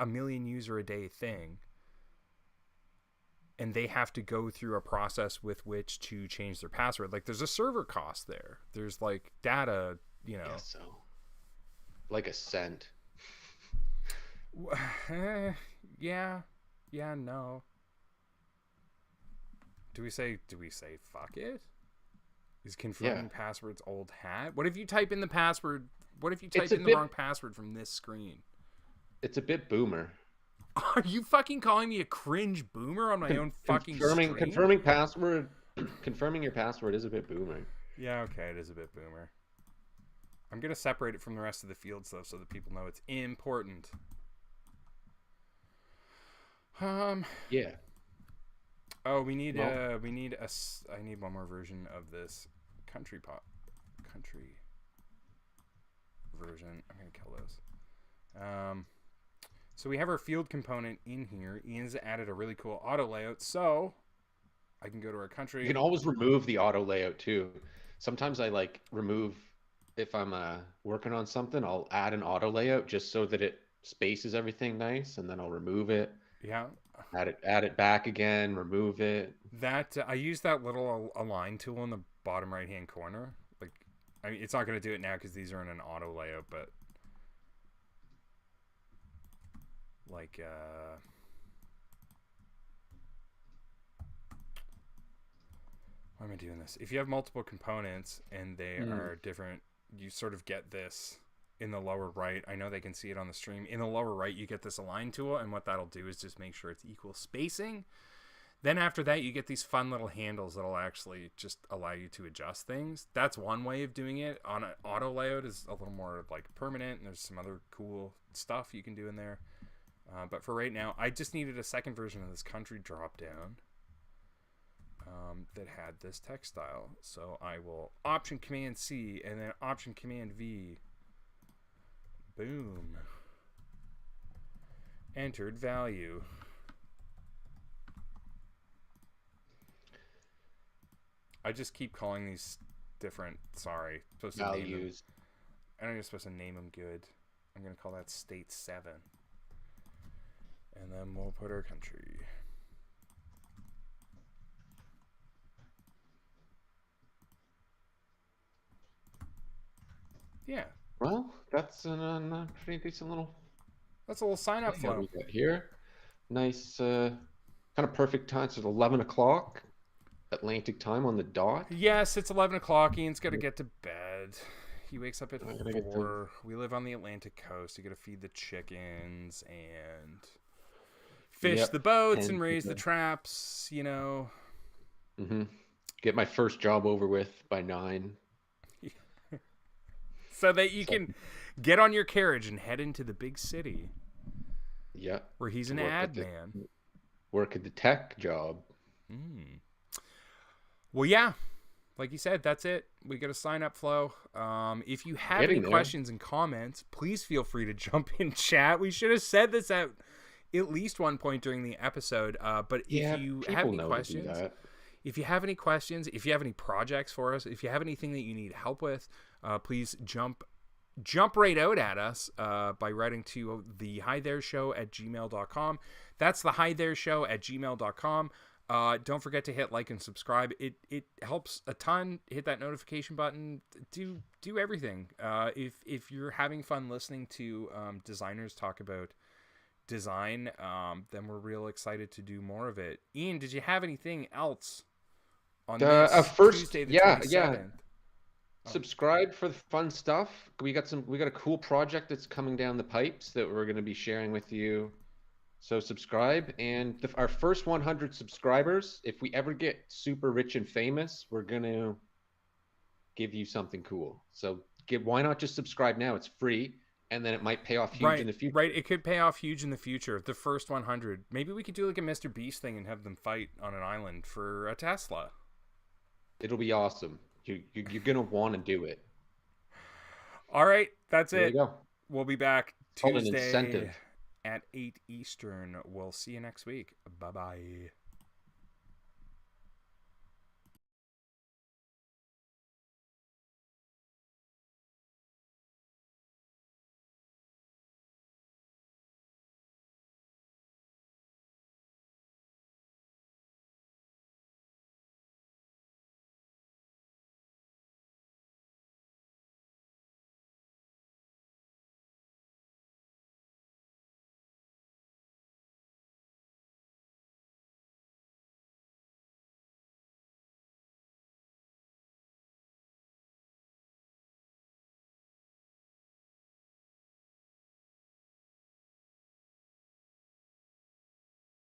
user a day thing, and they have to go through a process with which to change their password, like there's a server cost there. There's like data, you know. Yeah, so like a cent. No. Do we say fuck it? Is confirming passwords old hat? What if you type in the password? What if you type in the wrong password from this screen? It's a bit boomer. Are you fucking calling me a cringe boomer on my own fucking stream? Confirming your password is a bit boomer. Yeah, okay, it is a bit boomer. I'm gonna separate it from the rest of the fields though, so that people know it's important. Yeah. Oh, I need one more version of this country version. I'm gonna kill those. So we have our field component in here. Ian's added a really cool auto layout, so I can go to our country. You can always remove the auto layout too. Sometimes I like remove, if I'm working on something, I'll add an auto layout just so that it spaces everything nice, and then I'll remove it. Yeah. Add it back again, remove it. That I use that little align tool in the bottom right hand corner. Like, I mean, it's not going to do it now because these are in an auto layout, but like why am I doing this? If you have multiple components and they are different, you sort of get this in the lower right. I know they can see it on the stream. In the lower right, you get this align tool, and what that'll do is just make sure it's equal spacing. Then after that, you get these fun little handles that'll actually just allow you to adjust things. That's one way of doing it. On an auto layout is a little more like permanent, and there's some other cool stuff you can do in there. But for right now, I just needed a second version of this country drop down that had this text style. So I will Option Command C and then Option Command V. Boom. Entered value. I just keep calling these different, sorry, supposed to values. Name them. I don't know, you're supposed to name them good. I'm going to call that state 7. And then we'll put our country. Yeah. Well, that's a pretty decent little. That's a little sign up flow. We got here. Nice, kind of perfect time. So it's 11 o'clock Atlantic time on the dot. Yes, it's 11 o'clock. Ian's got to get to bed. He wakes up at 4. We live on the Atlantic coast. You got to feed the chickens and fish the boats and raise the traps, you know. Get my first job over with by 9. So that you can get on your carriage and head into the big city. Yeah. Where he's an ad man. Work at the tech job. Well, yeah. Like you said, that's it. We got a sign up flow. If you have any questions and comments, please feel free to jump in chat. We should have said this at least one point during the episode. But if you have any questions, if you have any questions, if you have any projects for us, if you have anything that you need help with, please jump right out at us by writing to the hithereshow@gmail.com. That's the hithereshow@gmail.com. Don't forget to hit like and subscribe. It helps a ton. Hit that notification button. Do everything. If you're having fun listening to designers talk about design, then we're real excited to do more of it. Ian, did you have anything else on this Tuesday the 27th? Subscribe for the fun stuff. We got a cool project that's coming down the pipes that we're going to be sharing with you. So subscribe, and our first 100 subscribers, if we ever get super rich and famous, we're going to give you something cool. So why not just subscribe now? It's free, and then it might pay off huge in the future. Right, it could pay off huge in the future. The first 100. Maybe we could do like a Mr. Beast thing and have them fight on an island for a Tesla. It'll be awesome. You're going to want to do it. All right, that's it. There you go. We'll be back Tuesday at 8 Eastern. We'll see you next week. Bye-bye.